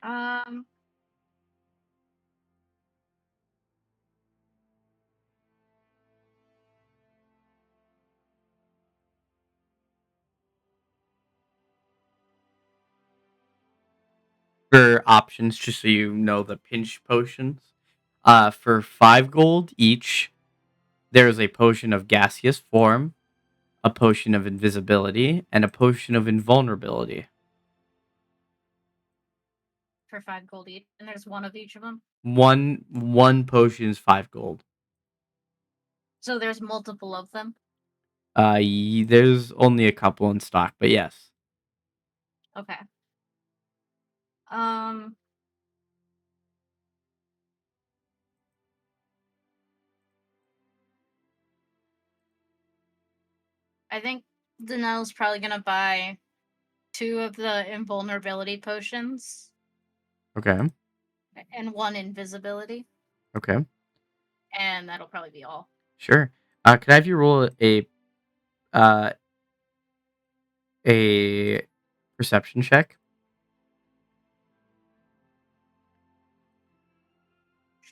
Um, For options, just so you know the pinch potions. For 5 gold each, there's a potion of gaseous form, a potion of invisibility, and a potion of invulnerability. for 5 gold each, and there's one of each of them. One potion is 5 gold. So there's multiple of them. There's only a couple in stock, but yes. Okay. Um, I think Danelle's probably gonna buy 2 of the invulnerability potions Okay. and 1 invisibility, Okay. and that'll probably be all. Sure. Could I have you roll uh a perception check?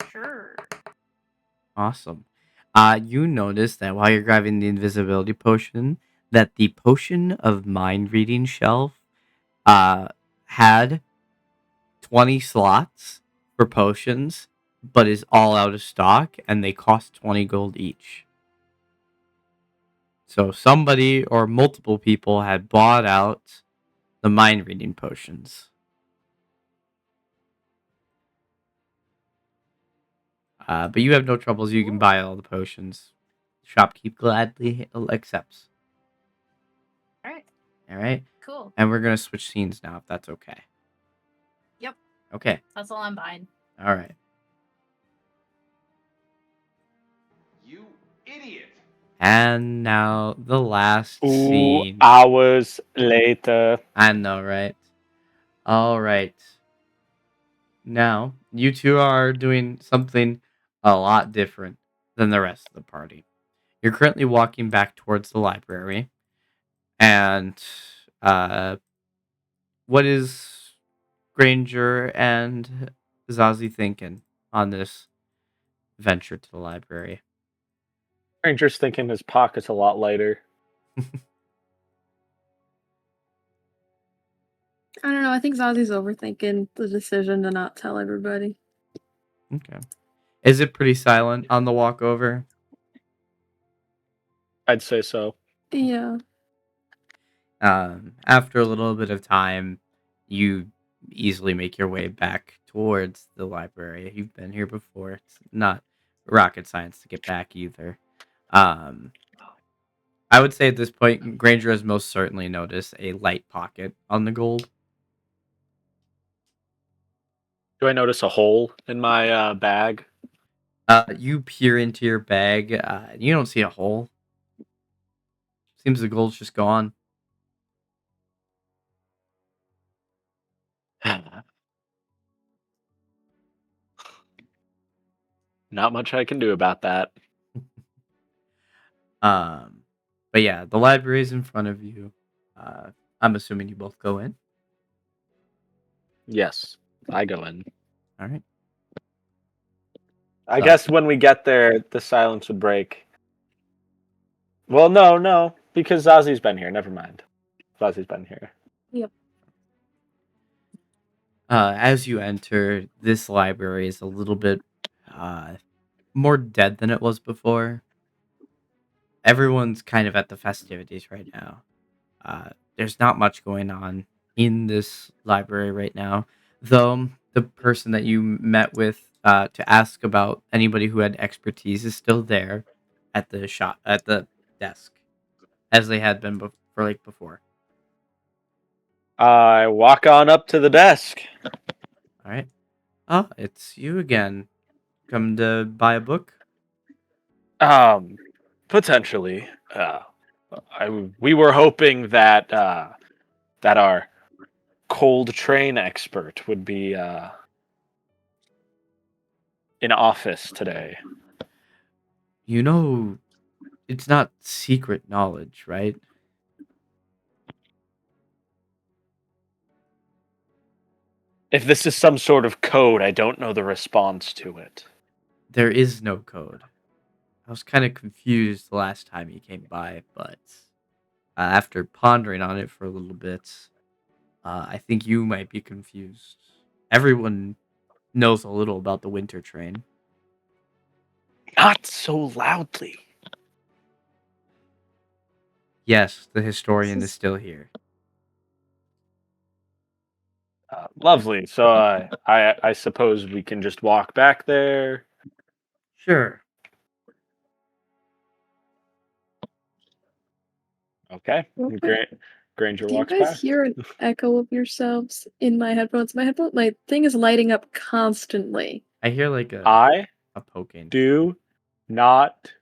Sure. Awesome. You notice that while you're grabbing the invisibility potion, that the potion of mind reading shelf had 20 slots for potions, but is all out of stock, and they cost 20 gold each. So somebody or multiple people had bought out the mind reading potions. But you have no troubles. You can buy all the potions. Shopkeep gladly accepts. All right. All right. Cool. And we're gonna switch scenes now, if that's okay. Yep. Okay. That's all I'm buying. All right. You idiot! And now the last 2 scene. hours later. I know, right? All right. Now, you two are doing something a lot different than the rest of the party. You're currently walking back towards the library, and what is Granger and Zazie thinking on this venture to the library? Ranger's thinking his pocket's a lot lighter. I don't know. I think Zazzy's overthinking the decision to not tell everybody. Okay. Is it pretty silent on the walk over? I'd say so. Yeah. After a little bit of time, you easily make your way back towards the library. You've been here before. It's not rocket science to get back either. Um, I would say at this point, Granger has most certainly noticed a light pocket on the gold. Do I notice a hole in my bag? You peer into your bag. You don't see a hole. Seems the gold's just gone. Not much I can do about that. But yeah, the library is in front of you. I'm assuming you both go in. Yes, I go in. All right. I guess when we get there, the silence would break. Well, no, because Zazi's been here. Never mind. Zazi's been here. Yep. As you enter, this library is a little bit more dead than it was before. Everyone's kind of at the festivities right now. There's not much going on in this library right now, though the person that you met with to ask about anybody who had expertise is still there at the desk, as they had been before. I walk on up to the desk. All right. Oh, it's you again. Come to buy a book? Potentially. We were hoping that that our cold train expert would be in office today. You know, it's not secret knowledge, right? If this is some sort of code, I don't know the response to it. There is no code. I was kind of confused the last time you came by, but after pondering on it for a little bit, I think you might be confused. Everyone knows a little about the winter train. Not so loudly. Yes, the historian is still here. Lovely. So I suppose we can just walk back there. Sure. Okay. Okay. Granger Do you walks guys back. hear an echo of yourselves in my headphones? My thing is lighting up constantly. I hear like I a poking. do not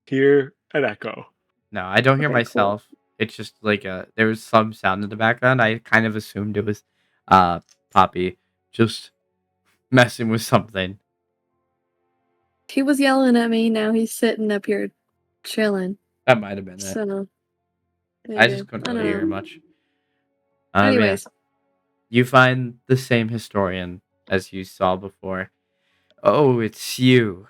hear an echo. No, I don't hear Okay, cool. myself. It's just like there was some sound in the background. I kind of assumed it was Poppy just messing with something. He was yelling at me. Now he's sitting up here chilling. That might have been it. So I just couldn't really hear much. Yeah. Anyways, You find the same historian as you saw before. Oh, it's you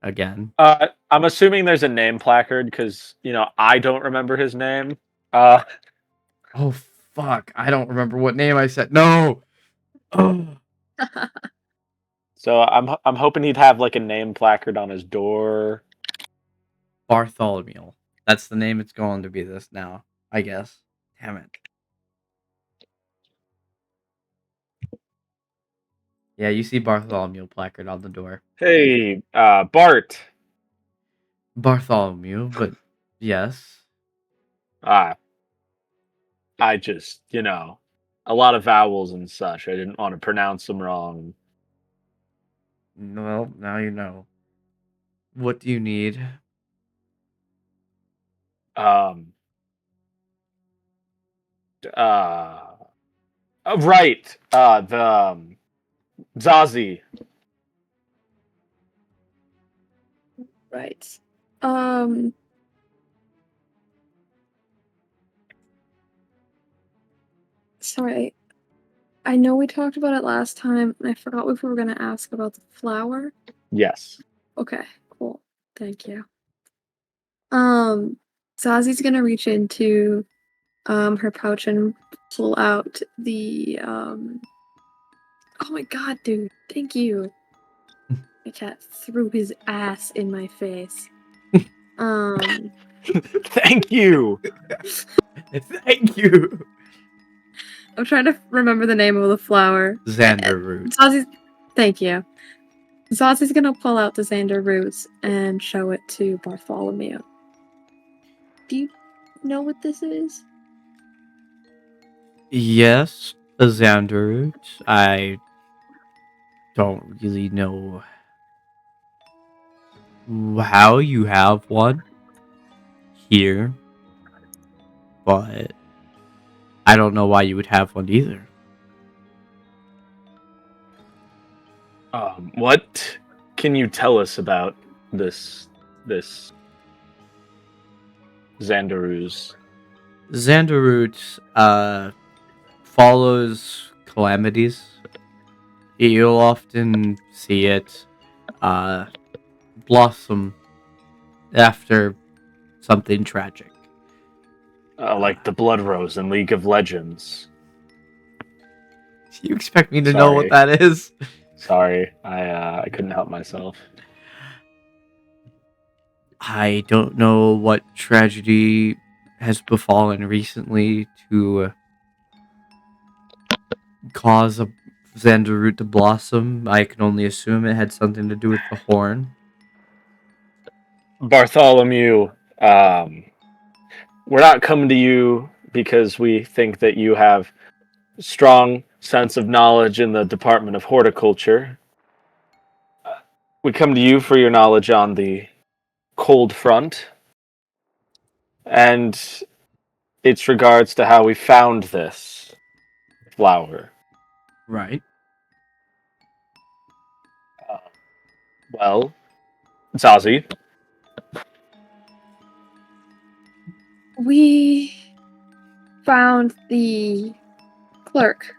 again. I'm assuming there's a name placard because I don't remember his name. Oh fuck! I don't remember what name I said. No. Oh. So I'm hoping he'd have like a name placard on his door. Bartholomew. That's the name it's going to be this now, I guess. Damn it. Yeah, you see Bartholomew placard on the door. Hey, Bart. Bartholomew, but yes. I just, a lot of vowels and such. I didn't want to pronounce them wrong. Well, now you know. What do you need? Um, right. The Zazie. Right. Um. Sorry. I know we talked about it last time, and I forgot if we were gonna ask about the flower. Yes. Okay, cool. Thank you. Zazie's gonna reach into her pouch and pull out the oh my god, dude, thank you. My cat threw his ass in my face. Thank you. Thank you. I'm trying to remember the name of the flower. Xander root. Thank you. Zazie's gonna pull out the Xander roots and show it to Bartholomew. Do you know what this is? Yes, a Xander root. I don't really know how you have one here, but I don't know why you would have one either. What can you tell us about this Xandaruz? Xanderroot follows calamities. You'll often see it blossom after something tragic. Like the Blood Rose in League of Legends. You expect me to know what that is? Sorry, I couldn't help myself. I don't know what tragedy has befallen recently to cause a Xander root to blossom. I can only assume it had something to do with the horn. Bartholomew, we're not coming to you because we think that you have strong sense of knowledge in the Department of Horticulture. We come to you for your knowledge on the cold front and its regards to how we found this flower. Right. Well, Zazie. We found the clerk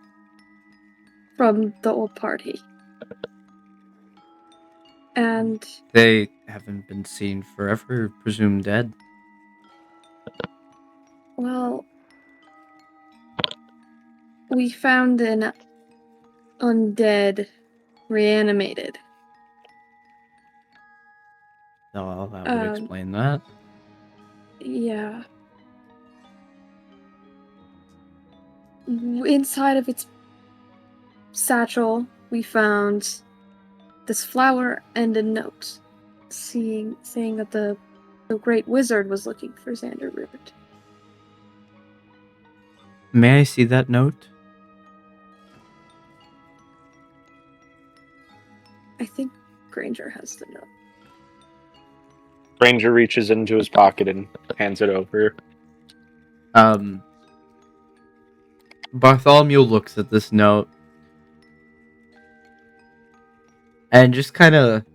from the old party. And they haven't been seen forever, presumed dead. Well, we found an undead reanimated. Oh, that would explain that. Yeah. Inside of its satchel, we found this flower and a note saying that the great wizard was looking for Xander Root. May I see that note? I think Granger has the note. Granger reaches into his pocket and hands it over. Bartholomew looks at this note and just kind of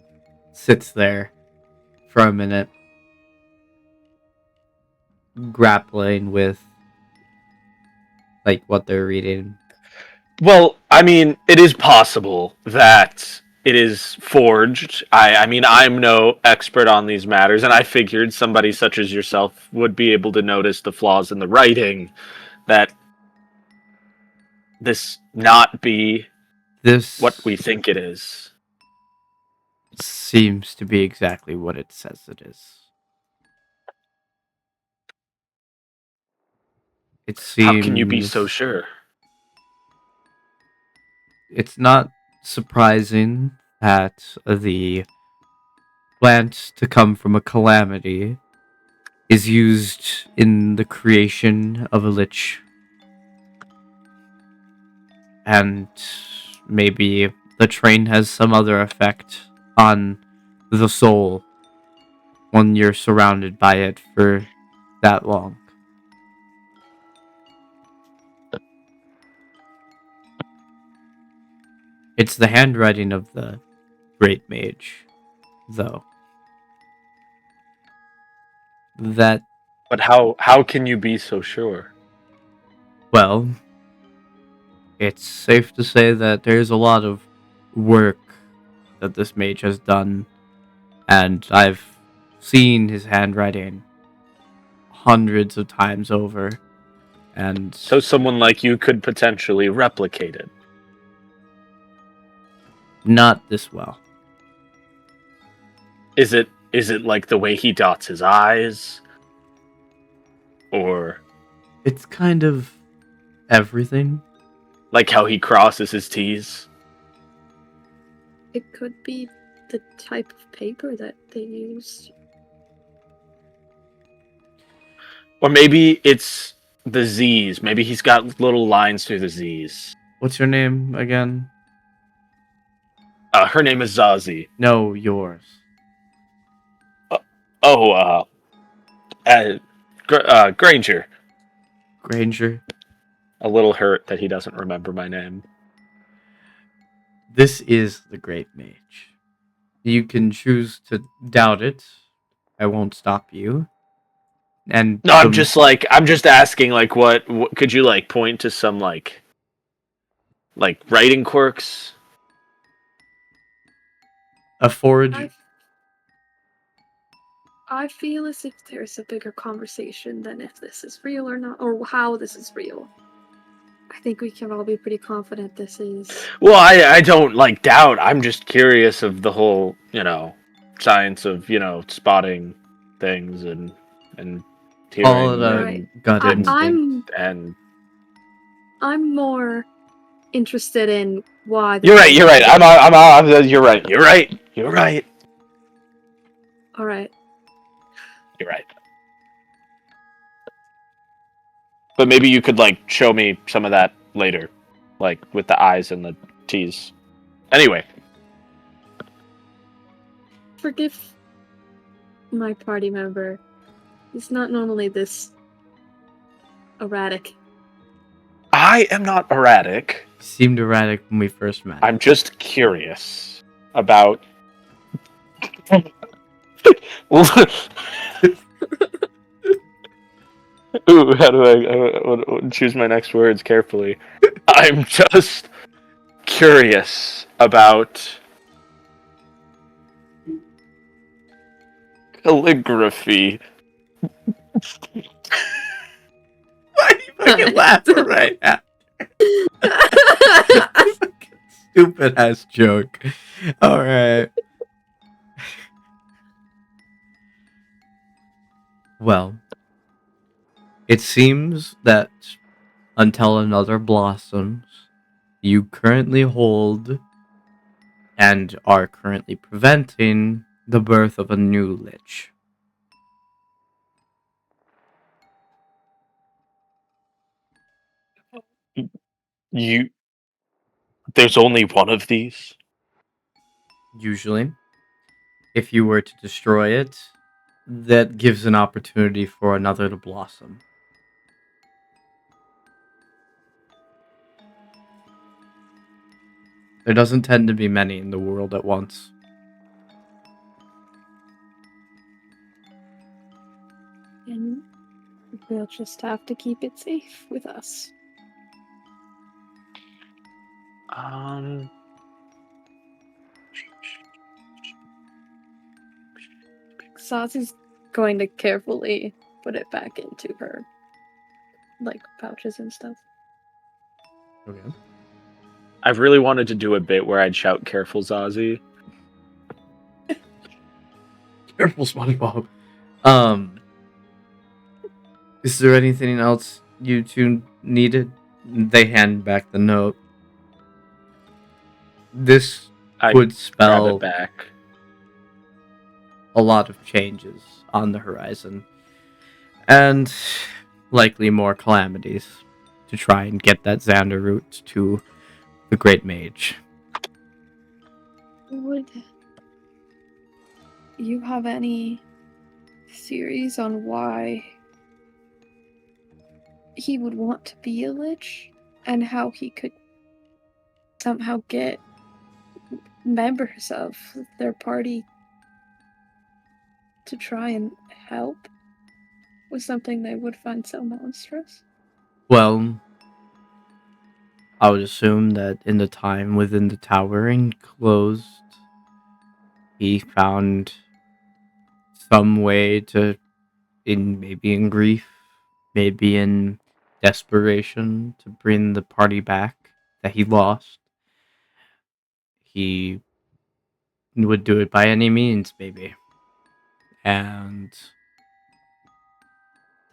sits there for a minute, grappling with like what they're reading. Well, I mean, it is possible that it is forged. I mean, I'm no expert on these matters, and I figured somebody such as yourself would be able to notice the flaws in the writing, that this not be This what we think it is. seems to be exactly what it says it is. It How can you be so seems sure? it's not surprising that the plant to come from a calamity is used in the creation of a lich, and maybe the train has some other effect on the soul when you're surrounded by it for that long. It's the handwriting of the great mage, though. That, But how can you be so sure? well, it's safe to say that there's a lot of work that this mage has done, and I've seen his handwriting hundreds of times over, and So someone like you could potentially replicate it. not this well. Is it like the way he dots his eyes? Or It's kind of everything. like how he crosses his T's? It could be the type of paper that they used. Or maybe it's the Z's. Maybe he's got little lines through the Z's. What's your name again? Her name is Zazie. No, yours. Oh, Granger. Granger. A little hurt that he doesn't remember my name. This is the Great Mage. You can choose to doubt it. I won't stop you. And No, I'm just asking, like, what could you like point to some like writing quirks? a forge. I feel as if there's a bigger conversation than if this is real or not, or how this is real. I think we can all be pretty confident this is. Well, I don't like doubt. I'm just curious of the whole, science of, spotting things and Call hearing it a Right. gut instinct. I'm more interested in why. You're right. You're right. You're right. You're right. You're right. All right. You're right. But maybe you could like show me some of that later, like with the eyes and the T's. Anyway, Forgive my party member. He's not normally this erratic. I am not erratic. You seemed erratic when we first met. I'm just curious about. Ooh, how do I choose my next words carefully? I'm just curious about calligraphy. Why are you fucking laughing right now? Stupid ass joke. Alright. Well, it seems that until another blossoms, you currently hold and are currently preventing the birth of a new lich. You. There's only one of these. Usually, if you were to destroy it, that gives an opportunity for another to blossom. There doesn't tend to be many in the world at once. And we'll just have to keep it safe with us. Sazi's going to carefully put it back into her, like, pouches and stuff. Okay. I've really wanted to do a bit where I'd shout "Careful, Zazie." Careful, SpongeBob. Um, is there anything else you two needed? They hand back the note. This I would grab it spell back. a lot of changes on the horizon, and likely more calamities to try and get that Xander route to the Great Mage. Would you have any theories on why he would want to be a lich and how he could somehow get members of their party to try and help with something they would find so monstrous? Well, I would assume that in the time within the tower enclosed, he found some way to, maybe in grief, maybe in desperation, to bring the party back that he lost. He would do it by any means, maybe. And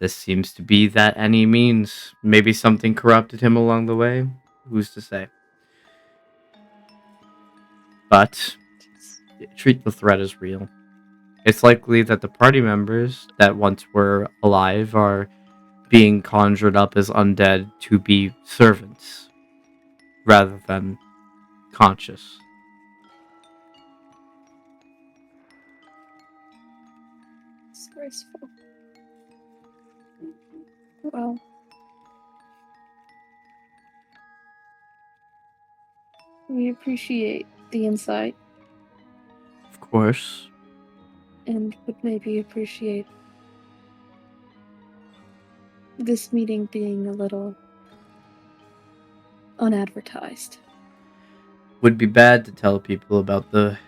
this seems to be that any means. Maybe something corrupted him along the way. Who's to say? But treat the threat as real. It's likely that the party members that once were alive are being conjured up as undead to be servants rather than conscious. Disgraceful. Well, we appreciate the insight Of course, and would maybe appreciate this meeting being a little unadvertised. would be bad to tell people about the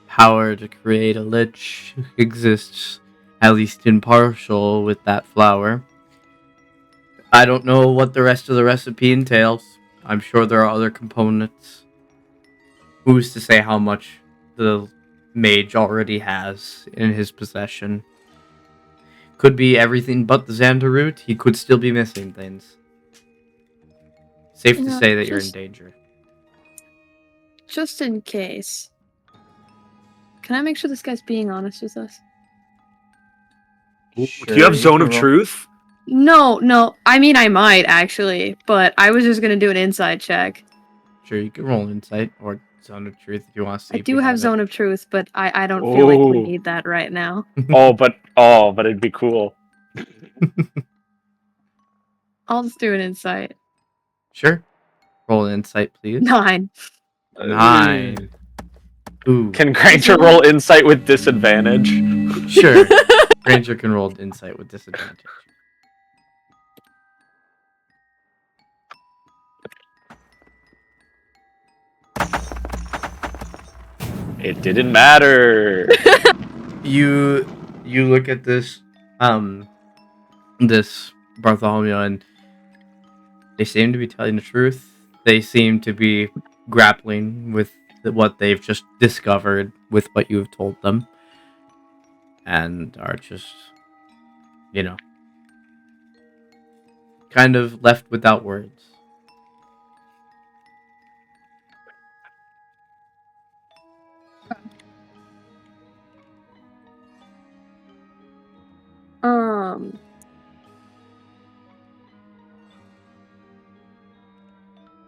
power to create a lich exists, at least in partial, with that flower. I don't know what the rest of the recipe entails. I'm sure there are other components. Who's to say how much the mage already has in his possession? Could be everything but the Xander root. He could still be missing things. Safe to say that you're in danger. Just in case, can I make sure this guy's being honest with us? Do you have Zone of Truth? No. I mean, I might actually, but I was just gonna do an inside check. Sure, you can roll insight or Zone of Truth if you want to see. I if do you have it. Zone of Truth, but I don't feel like we Ooh. need that right now. but it'd be cool. I'll just do an insight. Sure. Roll an insight, please. 9. 9. Ooh. Can Granger roll insight with disadvantage? Sure. Granger can roll insight with disadvantage. It didn't matter. You look at this this Bartholomew, and they seem to be telling the truth. They seem to be grappling with what they've just discovered with what you have told them, and are just, kind of left without words.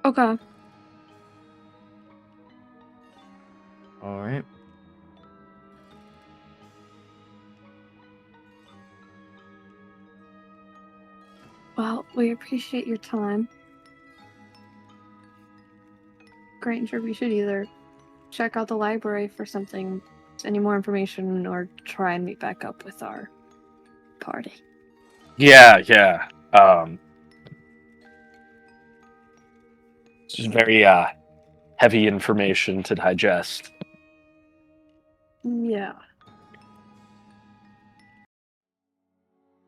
Okay. All right. Well, we appreciate your time. Granger, we should either check out the library for something, any more information, or try and meet back up with our party. Yeah. It's very heavy information to digest. Yeah.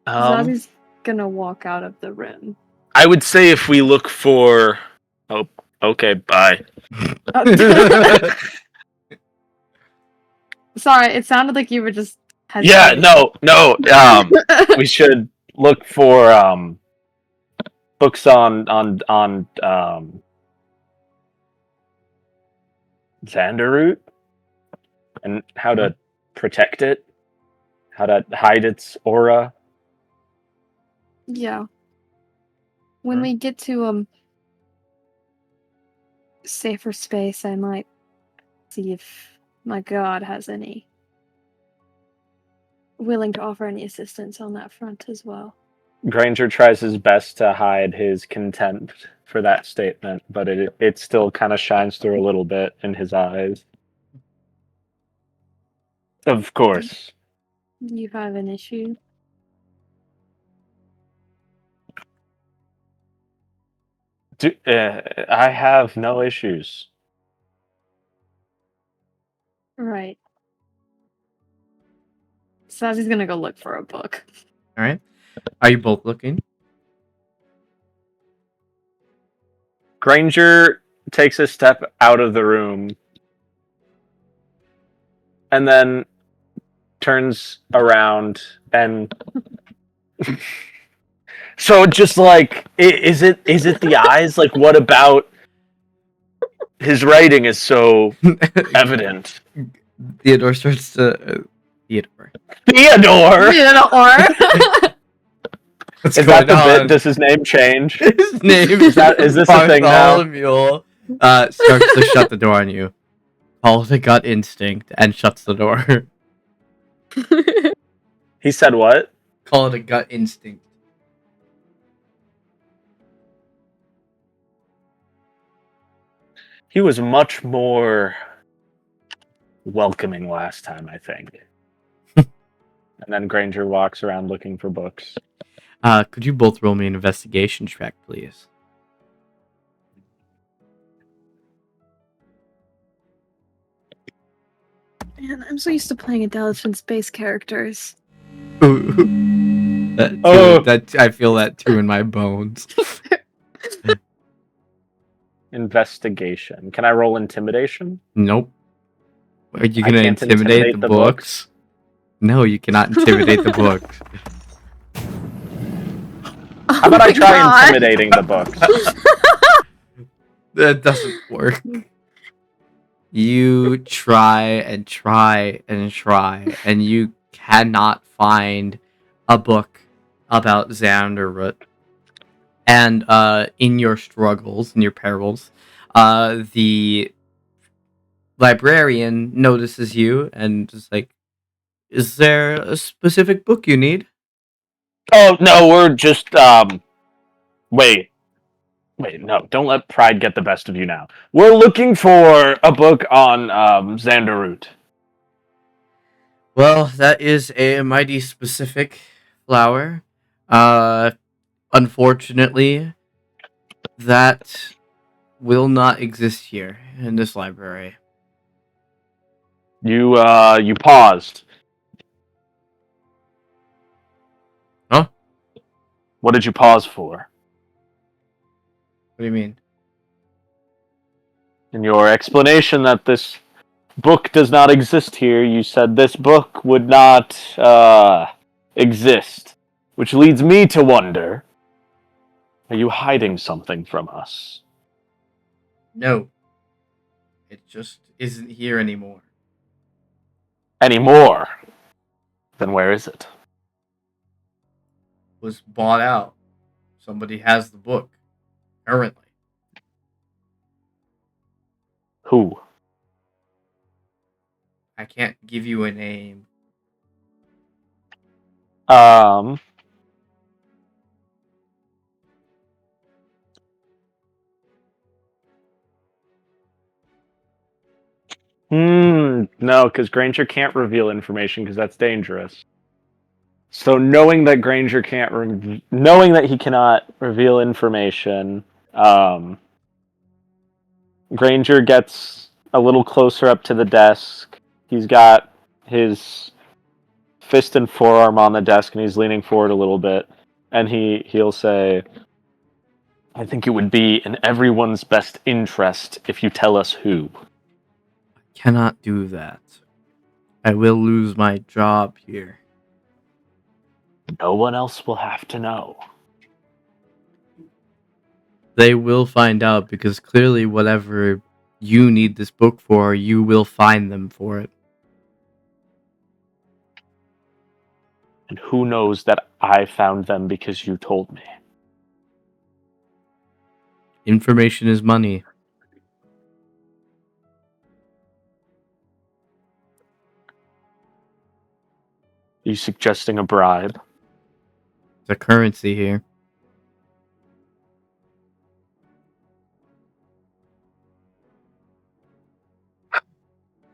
Zazi's gonna walk out of the room. I would say if we look for... Oh, okay, bye. Sorry, it sounded like you were just has Yeah, any. no. We should look for books on Xanderroot and how to protect it, how to hide its aura. Yeah. When we get to safer space, I might see if my god has any willing to offer any assistance on that front as well. Granger tries his best to hide his contempt for that statement, but it still kind of shines through a little bit in his eyes. Of course. You have an issue? I have no issues. Right. Sazzy's gonna go look for a book. All right. Are you both looking? Granger takes a step out of the room and then turns around and so just like is it the eyes? Like what about his writing is so evident? Theodore starts to. Theodore. Theodore! What's Is going that the on? bit? Does his name change? His name Is this a thing now? Bartholomew starts to shut the door on you. Follows a gut instinct and shuts the door. He said what? Call it a gut instinct. He was much more welcoming last time, I think. And then Granger walks around looking for books. Could you both roll me an investigation check, please? Man, I'm so used to playing intelligence based characters. That I feel that too in my bones. Investigation. Can I roll intimidation? Nope. Are you I gonna can't intimidate the books? No, you cannot intimidate the books. How about I try intimidating the books? That doesn't work. You try and try and try, and you cannot find a book about Xanderroot. And in your struggles, in your perils, the librarian notices you and is like, "Is there a specific book you need?" Oh no, we're just wait, no, don't let pride get the best of you now. We're looking for a book on Xanderroot. Well, that is a mighty specific flower. Unfortunately, that will not exist here in this library. You paused. Huh? What did you pause for? What do you mean? In your explanation that this book does not exist here, you said this book would not exist. Which leads me to wonder, are you hiding something from us? No. It just isn't here anymore. Anymore? Then where is it? Was bought out. Somebody has the book. Currently. Who? I can't give you a name. No, because Granger can't reveal information because that's dangerous. So knowing that Granger can't, knowing that he cannot reveal information, Granger gets a little closer up to the desk. He's got his fist and forearm on the desk, and he's leaning forward a little bit, and he'll say, "I think it would be in everyone's best interest if you tell us who." Cannot do that. I will lose my job here. No one else will have to know. They will find out because clearly whatever you need this book for, you will find them for it. And who knows that I found them because you told me? Information is money. Are you suggesting a bribe? It's a currency here.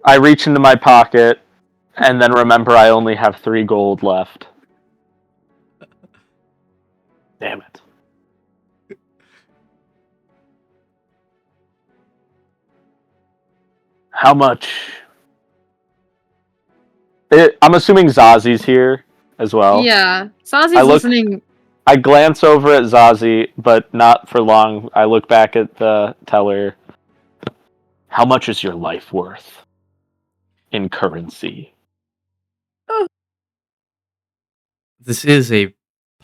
I reach into my pocket and then remember I only have 3 gold left. Damn it. How much? I'm assuming Zazi's here as well. Yeah, Sazi's I look- listening. I glance over at Zazie, but not for long. I look back at the teller. How much is your life worth in currency? This is a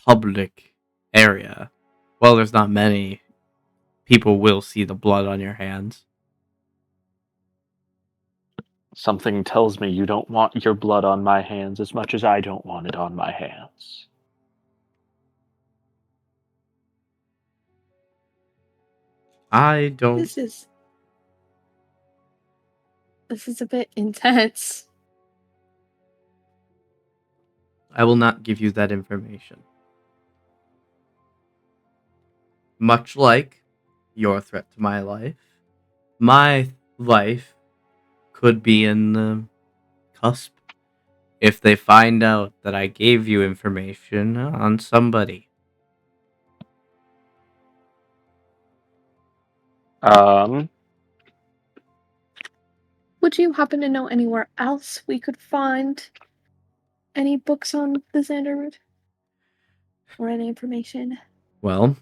public area. Well, there's not many. People will see the blood on your hands. Something tells me you don't want your blood on my hands as much as I don't want it on my hands. I don't. This is a bit intense. I will not give you that information. Much like your threat to my life could be in the cusp if they find out that I gave you information on somebody. Would you happen to know anywhere else we could find any books on the Xander route? Or any information? Well,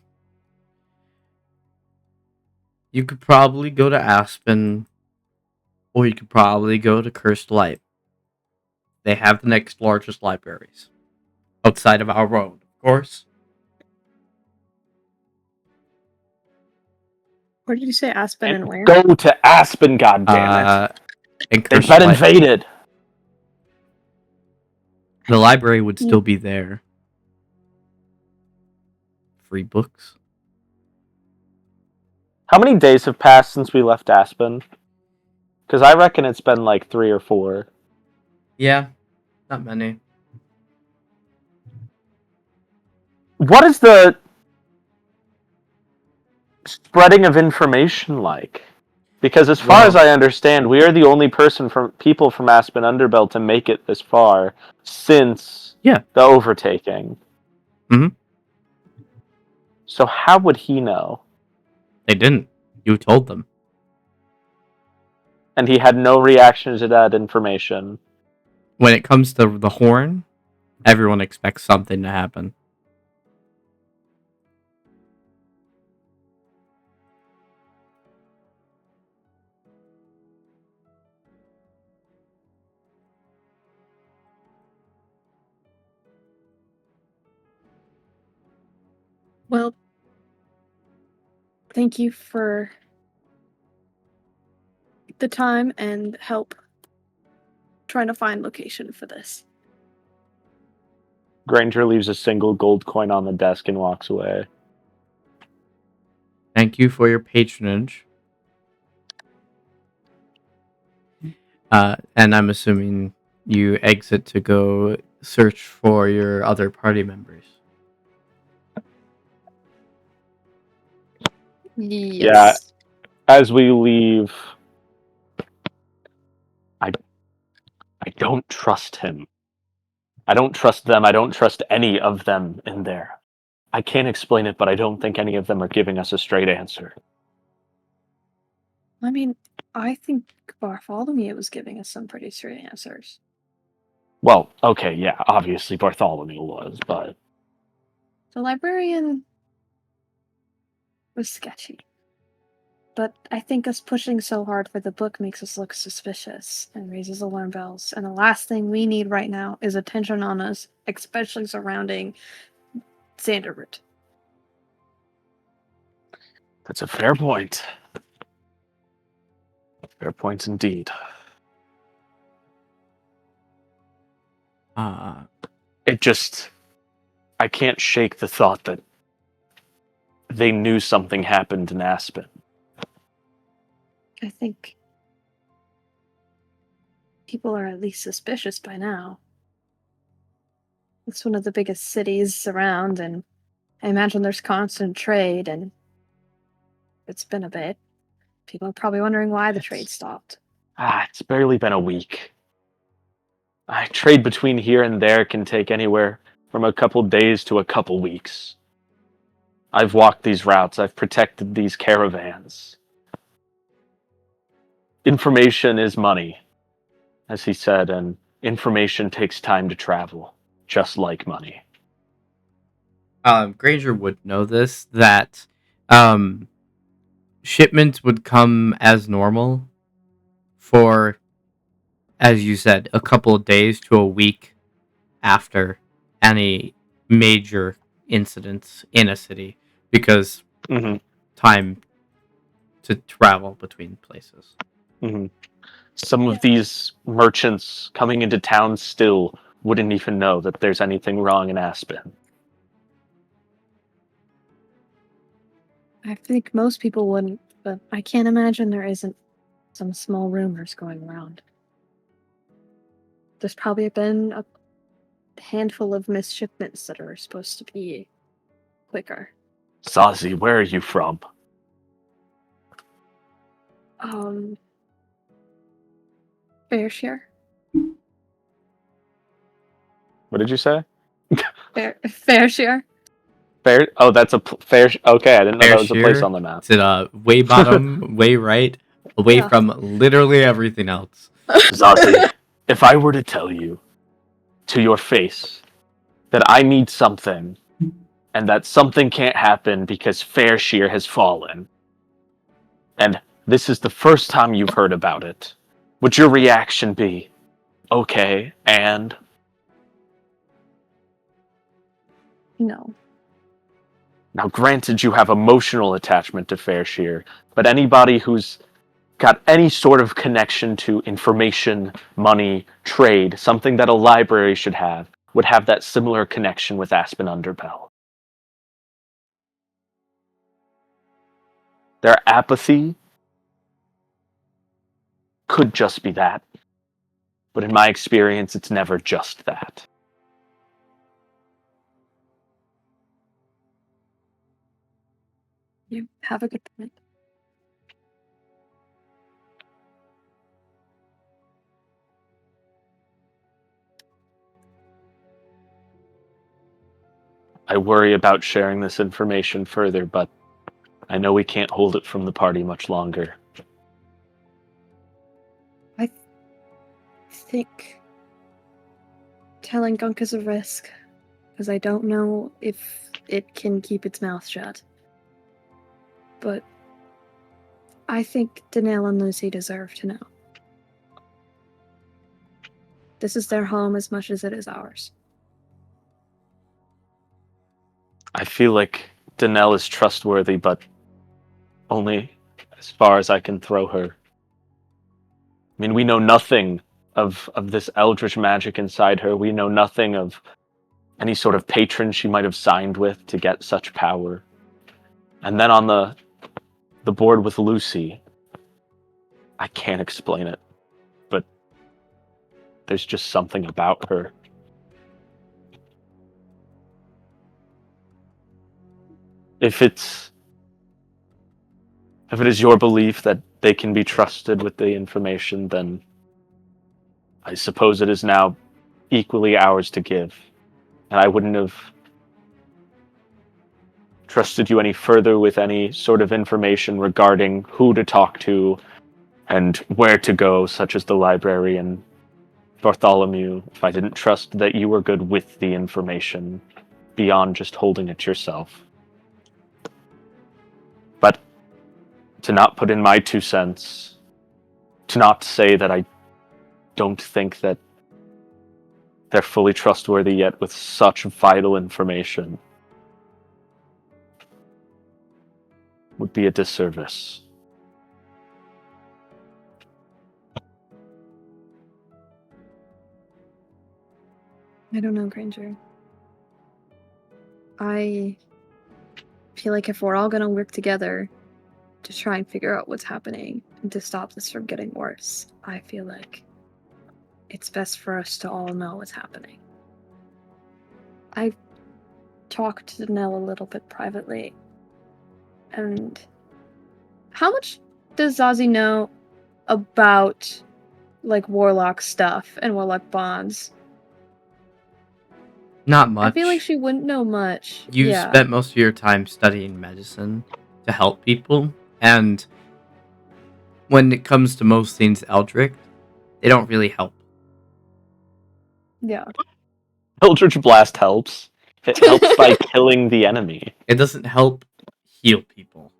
you could probably go to Aspen, or you could probably go to Cursed Light. They have the next largest libraries. Outside of our road, of course. Where did you say Aspen and where? Go to Aspen, goddammit. And They've Cursed been Light. invaded. The library would still be there. Free books. How many days have passed since we left Aspen? Because I reckon it's been like 3 or 4. Yeah, not many. What is the spreading of information like? Because as far as I understand, we are the only people from Aspen Underbelt to make it this far since the overtaking. Mhm. So how would he know? They didn't. You told them. And he had no reaction to that information. When it comes to the horn, everyone expects something to happen. Well, thank you for the time and help trying to find location for this. Granger leaves a single gold coin on the desk and walks away. Thank you for your patronage. And I'm assuming you exit to go search for your other party members. Yes. Yeah. As we leave, I don't trust him. I don't trust them. I don't trust any of them in there. I can't explain it, but I don't think any of them are giving us a straight answer. I mean, I think Bartholomew was giving us some pretty straight answers. Well, okay, yeah, obviously Bartholomew was, but... The librarian was sketchy. But I think us pushing so hard for the book makes us look suspicious and raises alarm bells. And the last thing we need right now is attention on us, especially surrounding Sanderwood. That's a fair point. Fair point indeed. It just... I can't shake the thought that they knew something happened in Aspen. I think people are at least suspicious by now. It's one of the biggest cities around, and I imagine there's constant trade, and it's been a bit. People are probably wondering why the trade stopped. It's barely been a week. Trade between here and there can take anywhere from a couple days to a couple weeks. I've walked these routes. I've protected these caravans. Information is money, as he said, and information takes time to travel, just like money. Granger would know this, that shipments would come as normal for, as you said, a couple of days to a week after any major incidents in a city, because time to travel between places. Some of these merchants coming into town still wouldn't even know that there's anything wrong in Aspen. I think most people wouldn't, but I can't imagine there isn't some small rumors going around. There's probably been a handful of missed shipments that are supposed to be quicker. Zazie, where are you from? Fairshire? What did you say? Fairshire? Fair? Oh, that's a fair. Okay, I didn't know that was a place on the map. It's way bottom, way right, away from literally everything else. Zazie, if I were to tell you to your face that I need something, and that something can't happen because Fairshire has fallen, and this is the first time you've heard about it, would your reaction be, okay, and? No. Now, granted, you have emotional attachment to Fairshire, but anybody who's got any sort of connection to information, money, trade, something that a library should have, would have that similar connection with Aspen Underbell. Their apathy could just be that, but in my experience, it's never just that. You have a good point. I worry about sharing this information further, but I know we can't hold it from the party much longer. I think telling Gunk is a risk, because I don't know if it can keep its mouth shut. But I think Danelle and Lucy deserve to know. This is their home as much as it is ours. I feel like Danelle is trustworthy, but only as far as I can throw her. I mean, we know nothing of this eldritch magic inside her. We know nothing of any sort of patron she might have signed with to get such power. And then on the board with Lucy, I can't explain it, but there's just something about her. If it is your belief that they can be trusted with the information, then I suppose it is now equally ours to give. And I wouldn't have trusted you any further with any sort of information regarding who to talk to and where to go, such as the library and Bartholomew, if I didn't trust that you were good with the information beyond just holding it yourself. But to not put in my 2 cents, to not say that I don't think that they're fully trustworthy yet with such vital information would be a disservice. I don't know, Granger. I feel like if we're all gonna work together to try and figure out what's happening and to stop this from getting worse, I feel like it's best for us to all know what's happening. I've talked to Nell a little bit privately, and how much does Zazie know about, like, warlock stuff and warlock bonds? Not I feel like much. she wouldn't know much. You Yeah. spent most of your time studying medicine to help people, and when it comes to most things Eldritch, they don't really help. Yeah. Eldritch Blast helps. It helps by killing the enemy. It doesn't help heal people.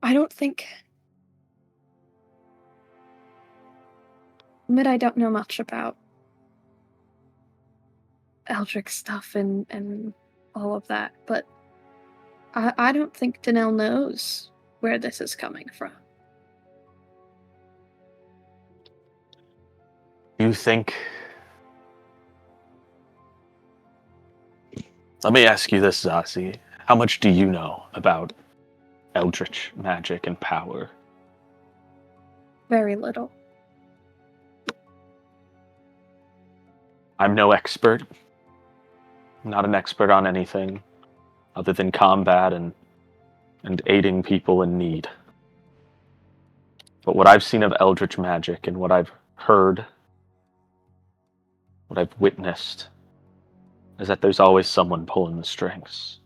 I don't think. I don't know much about Eldritch stuff and all of that, but I don't think Danelle knows where this is coming from. You think... Let me ask you this, Zazie. How much do you know about Eldritch magic and power? Very little. I'm no expert. I'm not an expert on anything other than combat and aiding people in need. But what I've seen of Eldritch magic and what I've heard, what I've witnessed, is that there's always someone pulling the strings.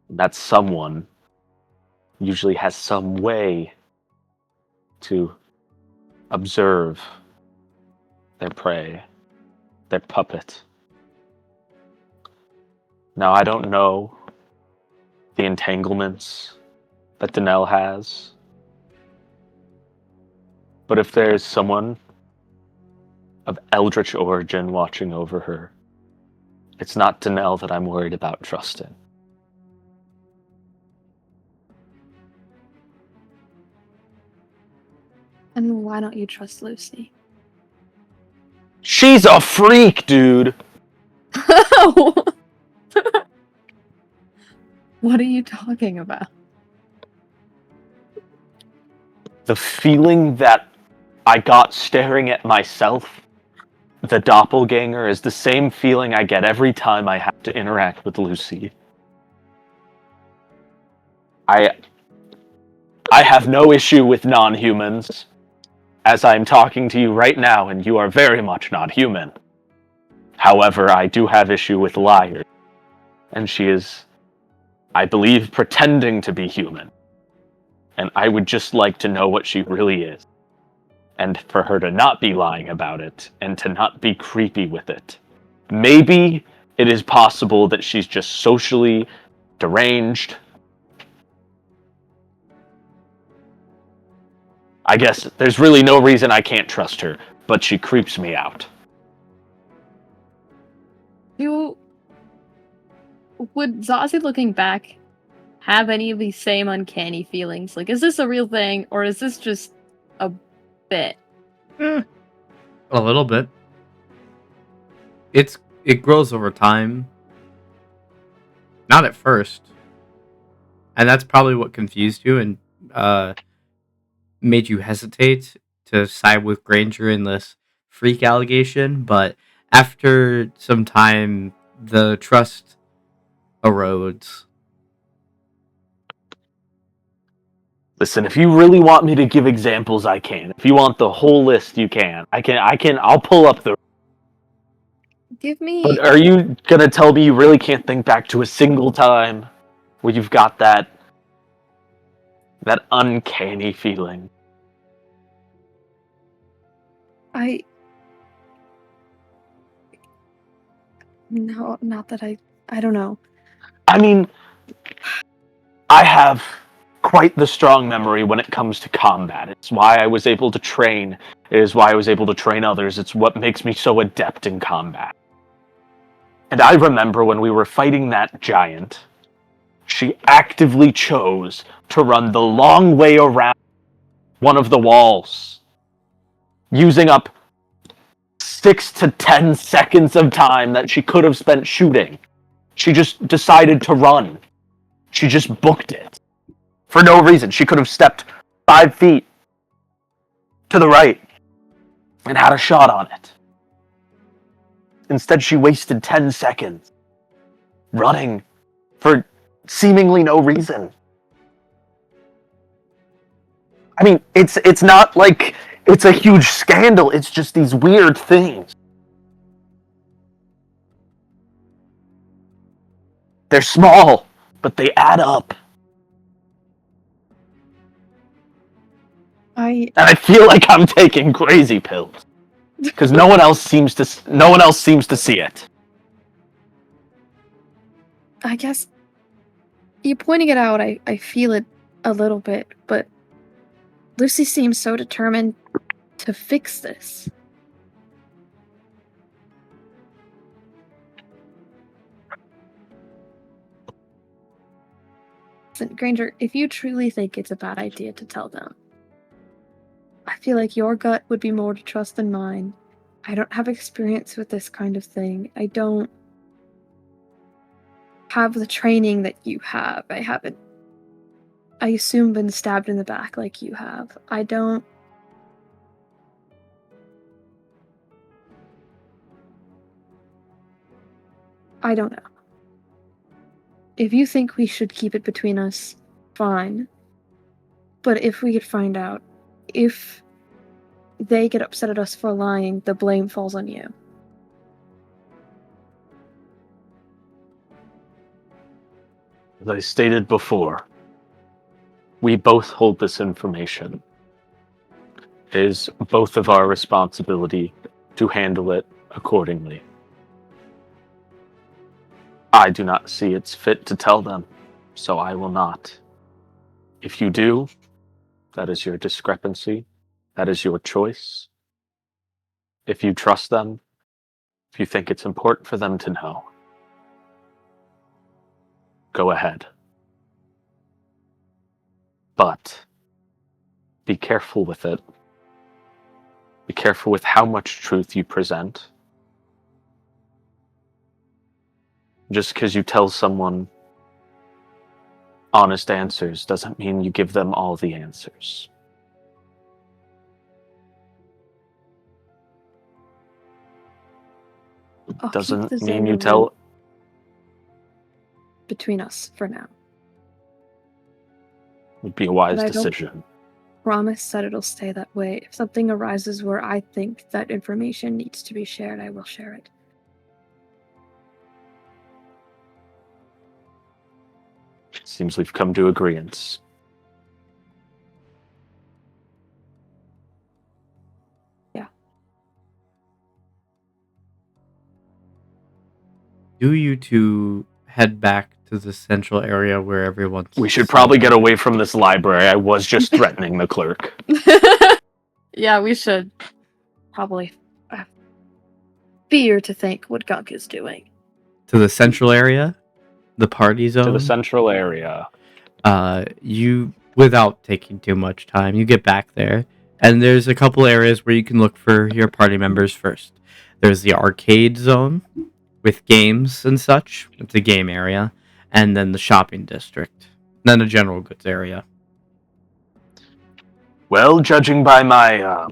And that someone usually has some way to observe their prey, their puppet. Now, I don't know the entanglements that Danelle has, but if there's someone of Eldritch origin watching over her, it's not Danelle that I'm worried about trusting. And why don't you trust Lucy? She's a freak, dude! What are you talking about? The feeling that I got staring at myself, the doppelganger, is the same feeling I get every time I have to interact with Lucy. I have no issue with non-humans, as I'm talking to you right now, and you are very much not human. However, I do have issue with liars, and she is, I believe, pretending to be human. And I would just like to know what she really is. And for her to not be lying about it, and to not be creepy with it. Maybe it is possible that she's just socially deranged. I guess there's really no reason I can't trust her, but she creeps me out. Would Zazie, looking back, have any of these same uncanny feelings? Like, is this a real thing, or is this just a bit? A little bit. It grows over time. Not at first. And that's probably what confused you and made you hesitate to side with Granger in this freak allegation. But after some time, the trust erodes. Listen, if you really want me to give examples, I can. If you want the whole list, you can. I'll pull up the... Give me... But are you gonna tell me you really can't think back to a single time where you've got that uncanny feeling? No, not that I don't know. I mean, I have quite the strong memory when it comes to combat. It's why I was able to train. It is why I was able to train others. It's what makes me so adept in combat. And I remember when we were fighting that giant, she actively chose to run the long way around one of the walls, using up 6 to 10 seconds of time that she could have spent shooting. She just decided to run. She just booked it. For no reason. She could have stepped 5 feet to the right and had a shot on it. Instead, she wasted 10 seconds running for seemingly no reason. I mean, it's not like it's a huge scandal. It's just these weird things. They're small, but they add up. And I feel like I'm taking crazy pills because no one else seems to see it. I guess you pointing it out, I feel it a little bit, but Lucy seems so determined to fix this. Listen, Granger, if you truly think it's a bad idea to tell them, I feel like your gut would be more to trust than mine. I don't have experience with this kind of thing. I don't have the training that you have. I haven't, I assume, been stabbed in the back like you have. I don't know. If you think we should keep it between us, fine. But if we could find out, if they get upset at us for lying, the blame falls on you. As I stated before, we both hold this information. It is both of our responsibility to handle it accordingly. I do not see it's fit to tell them, so I will not. If you do, that is your discrepancy. That is your choice. If you trust them, if you think it's important for them to know, go ahead. But be careful with it. Be careful with how much truth you present. Just because you tell someone honest answers doesn't mean you give them all the answers. Doesn't mean you tell between us for now. Would be a wise decision. Promise that it'll stay that way. If something arises where I think that information needs to be shared, I will share it. Seems we've come to agreeance. Yeah. Do you two head back to the central area where everyone's... We should probably get away from this library. I was just threatening the clerk. Yeah, we should. Probably. Fear to think what Gunk is doing. To the central area? The party zone? To the central area. You, without taking too much time, you get back there, and there's a couple areas where you can look for your party members first. There's the arcade zone with games and such. It's a game area. And then the shopping district. Then the general goods area. Well, judging by my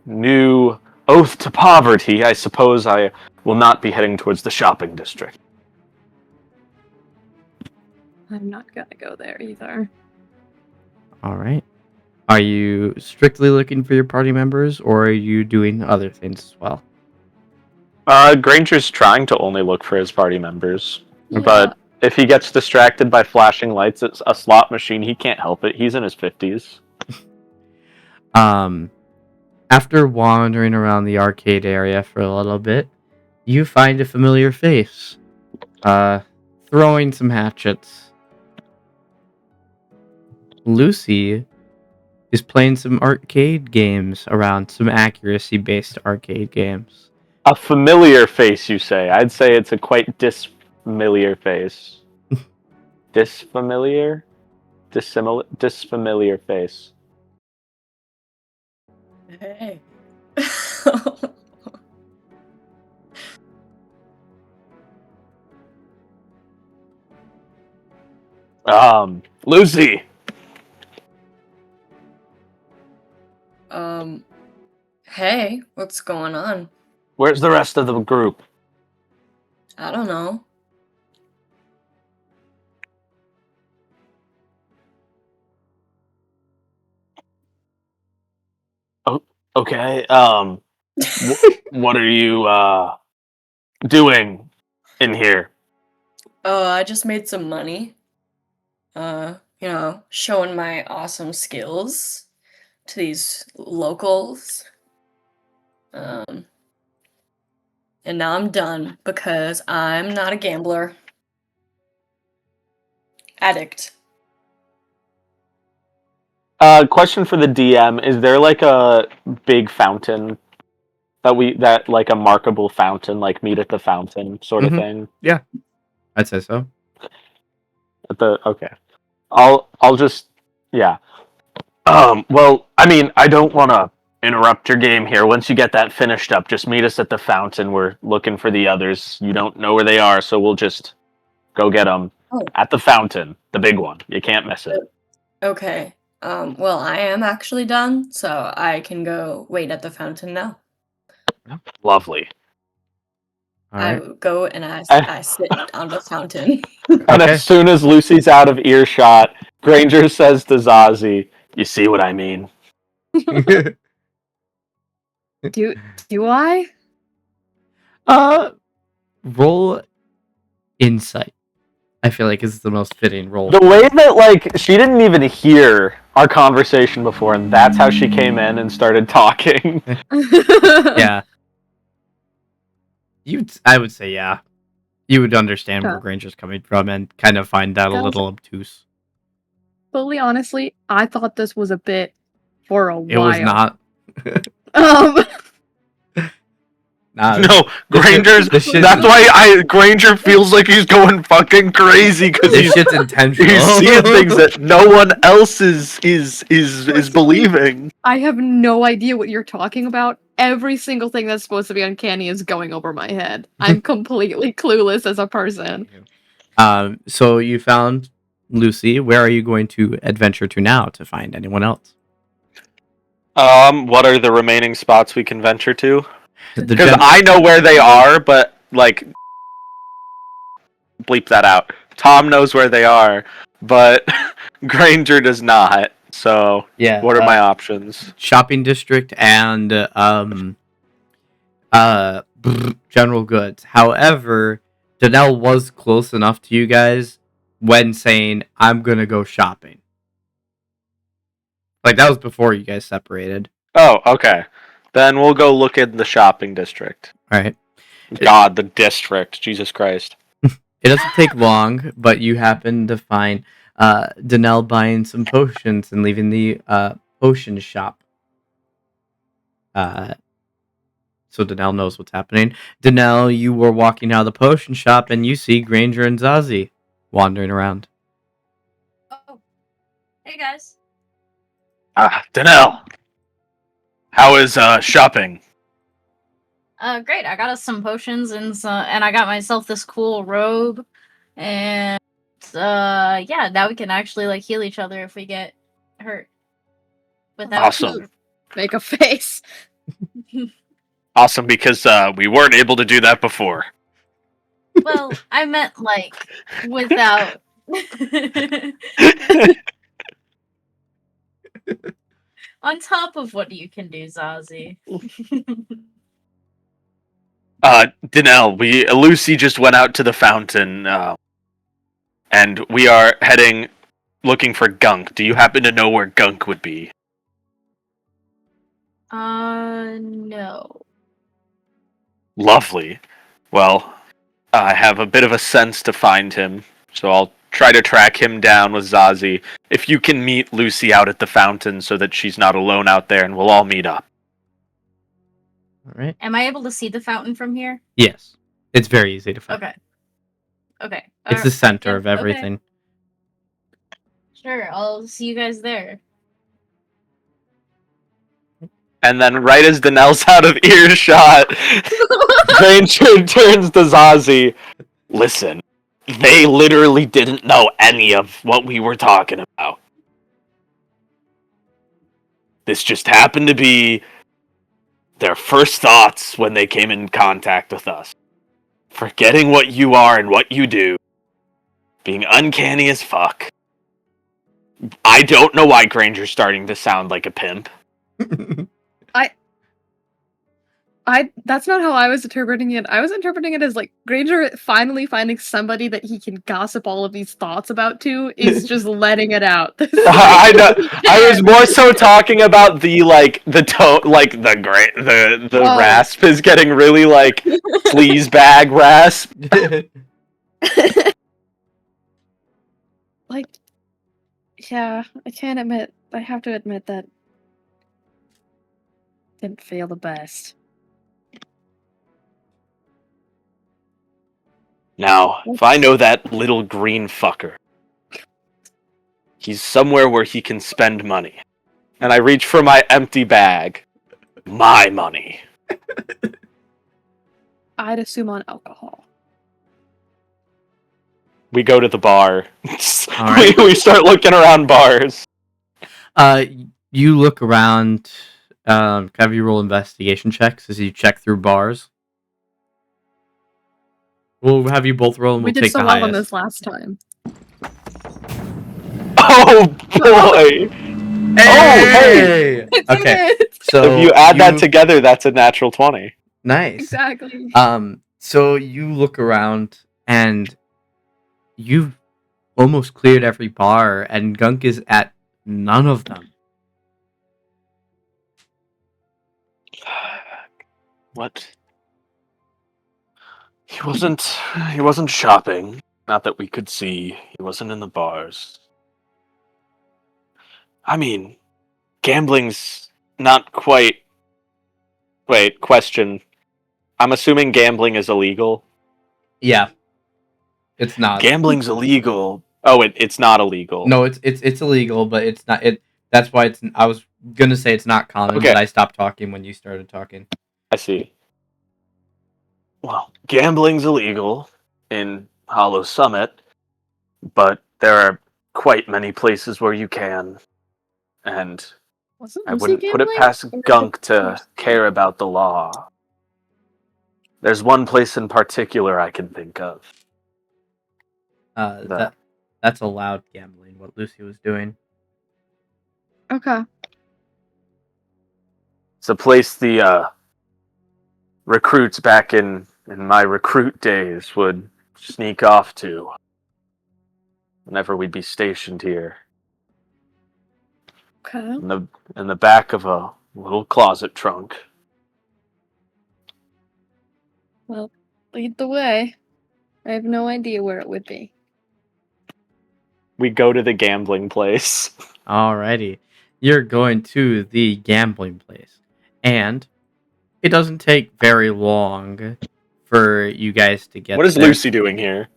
new oath to poverty, I suppose I will not be heading towards the shopping district. I'm not gonna go there either. Alright. Are you strictly looking for your party members, or are you doing other things as well? Granger's trying to only look for his party members. Yeah. But if he gets distracted by flashing lights at a slot machine, he can't help it. He's in his 50s. After wandering around the arcade area for a little bit, you find a familiar face, throwing some hatchets. Lucy is playing some arcade games around, some accuracy-based arcade games. A familiar face, you say? I'd say it's a quite disfamiliar face. Disfamiliar? Disfamiliar face. Hey. Lucy! Hey, what's going on? Where's the rest of the group? I don't know. Oh, okay. What are you, doing in here? Oh, I just made some money. Showing my awesome skills to these locals. And now I'm done because I'm not a gambler. Addict. Question for the DM: is there like a big fountain that like a markable fountain, like meet at the fountain sort of Mhm. thing? Yeah, I'd say so. Okay. I'll just yeah. Well, I mean, I don't want to interrupt your game here. Once you get that finished up, just meet us at the fountain. We're looking for the others. You don't know where they are, so we'll just go get them at the fountain, the big one. You can't miss it. Okay. Well, I am actually done, so I can go wait at the fountain now. Lovely. All I right. go and I sit on the fountain. And Okay. as soon as Lucy's out of earshot, Granger says to Zazie, "You see what I mean?" Do I? Roll insight. I feel like is the most fitting role. The way that, like, she didn't even hear our conversation before, and that's how she came in and started talking. Yeah. I would say yeah. You would understand where Granger's coming from and kind of find that a little obtuse. Fully honestly, I thought this was a bit for a while. It was not. Nah, No, Granger's. That's why Granger feels like he's going fucking crazy because this shit's intentional. he's seeing things that no one else is believing. I have no idea what you're talking about. Every single thing that's supposed to be uncanny is going over my head. I'm completely clueless as a person. So you found Lucy. Where are you going to adventure to now to find anyone else? What are the remaining spots we can venture to? Because gen- I know where they are, but like, bleep that out. Tom knows where they are, but Granger does not. So, Yeah. what are my options? Shopping district and general goods. However, Danelle was close enough to you guys when saying, "I'm gonna go shopping." Like that was before you guys separated. Oh, okay. Then we'll go look in the shopping district. All right. God, the district. Jesus Christ. It doesn't take long, but you happen to find Danelle buying some potions and leaving the potion shop. So Danelle knows what's happening. Danelle, you were walking out of the potion shop and you see Granger and Zazie wandering around. Oh, hey guys. Danelle. How is shopping? Great. I got us some potions and I got myself this cool robe, and yeah, now we can actually like heal each other if we get hurt. Without Awesome. Make a face. Awesome, because we weren't able to do that before. Well, I meant like without. On top of what you can do, Zazie. Danelle, Lucy just went out to the fountain, and we are heading looking for Gunk. Do you happen to know where Gunk would be? No. Lovely. Well, I have a bit of a sense to find him, so I'll try to track him down with Zazie. If you can meet Lucy out at the fountain so that she's not alone out there, and we'll all meet up. All right. Am I able to see the fountain from here? Yes. It's very easy to find. Okay. Okay. It's the center yeah, of everything. Okay. Sure, I'll see you guys there. And then right as Danelle's out of earshot, Granger turns to Zazie. Listen, they literally didn't know any of what we were talking about. This just happened to be their first thoughts when they came in contact with us. Forgetting what you are and what you do. Being uncanny as fuck. I don't know why Granger's starting to sound like a pimp. That's not how I was interpreting it. I was interpreting it as like Granger finally finding somebody that he can gossip all of these thoughts about to is just letting it out. I know. I was more so talking about the tone, like the rasp is getting really like sleaze bag rasp. Like, yeah, I have to admit that didn't feel the best. Now, if I know that little green fucker, he's somewhere where he can spend money. And I reach for my empty bag. My money. I'd assume on alcohol. We go to the bar. All right. we start looking around bars. You look around. Have you roll investigation checks as you check through bars? We'll have you both roll, and We we'll did take so the well highest. on this last time. Oh boy! Hey! Okay, so if you add that together, that's a natural 20. Nice. Exactly. So you look around, and you've almost cleared every bar, and Gunk is at none of them. What? He wasn't shopping. Not that we could see. He wasn't in the bars. I mean, gambling's not quite... Wait, question. I'm assuming gambling is illegal? Yeah, it's not. Gambling's illegal. Oh, it's not illegal. No, it's illegal, but it's not. That's why it's. I was gonna say it's not common, Okay. but I stopped talking when you started talking. I see. Well, gambling's illegal in Hollow Summit, but there are quite many places where you can, and Wasn't I Lucy wouldn't put it gambling? past Or Gunk did- to care about the law. There's one place in particular I can think of. That's allowed gambling. What Lucy was doing. Okay. It's a place the recruits back in my recruit days would sneak off to whenever we'd be stationed here. Okay. In the back of a little closet trunk. Well, lead the way. I have no idea where it would be. We go to the gambling place. Alrighty, you're going to the gambling place, and it doesn't take very long for you guys to get. What is there. Lucy doing here?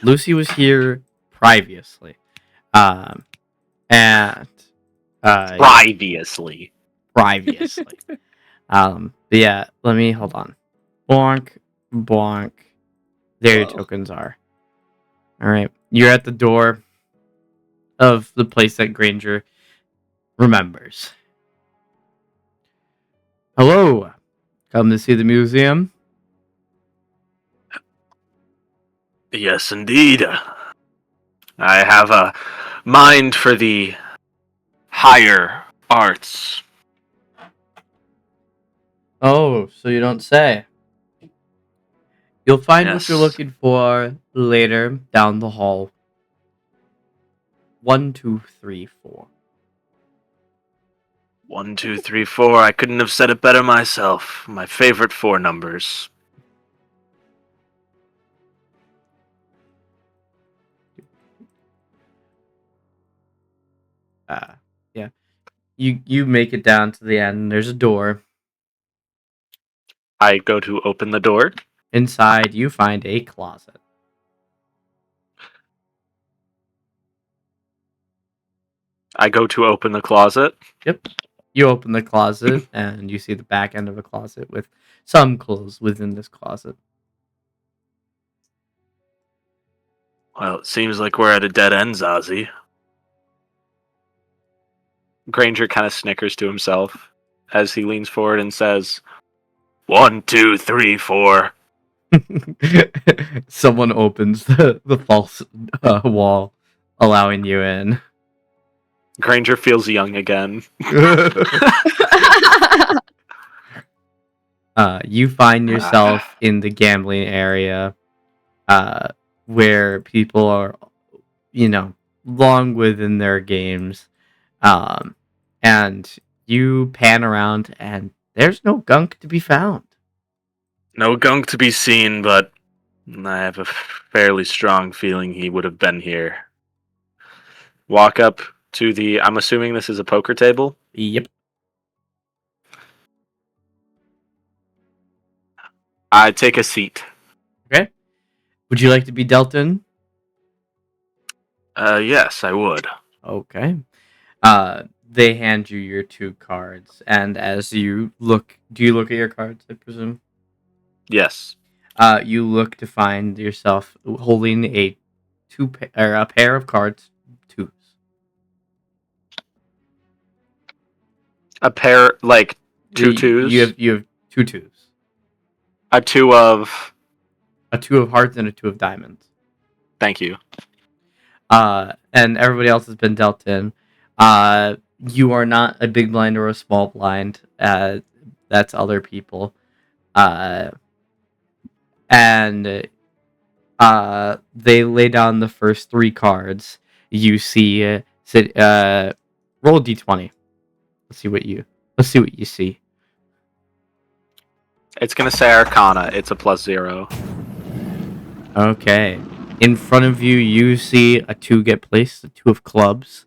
Lucy was here previously, and Previously. But yeah, let me hold on. Bonk, bonk. There your tokens are. All right, you're at the door of the place that Granger remembers. Hello, come to see the museum? Yes, indeed. I have a mind for the higher arts. Oh, so you don't say. You'll find what you're Yes. looking for later down the hall. 1, 2, 3, 4. 1, 2, 3, 4. I couldn't have said it better myself. My favorite 4 numbers. Yeah. You make it down to the end. There's a door. I go to open the door. Inside, you find a closet. I go to open the closet. Yep. You open the closet, and you see the back end of a closet with some clothes within this closet. Well, it seems like we're at a dead end, Zazie. Granger kind of snickers to himself as he leans forward and says, 1, 2, 3, 4. Someone opens the false wall, allowing you in. Granger feels young again. You find yourself in the gambling area, where people are, long within their games, and you pan around, and there's no gunk to be found. No gunk to be seen, but I have a fairly strong feeling he would have been here. Walk up to the... I'm assuming this is a poker table? Yep. I take a seat. Okay. Would you like to be dealt in? Yes, I would. Okay. They hand you your 2 cards, and as you look, do you look at your cards, I presume? Yes. You look to find yourself holding a pair of cards, 2s. A pair, like, 2 twos? You have 2 2s. A 2 of... A 2 of hearts and a 2 of diamonds. Thank you. And everybody else has been dealt in. You are not a big blind or a small blind. That's other people. And they lay down the first 3 cards. You see, roll a d20. Let's see what you see. It's gonna say Arcana. It's a +0. Okay. In front of you, you see a 2 get placed, a 2 of clubs,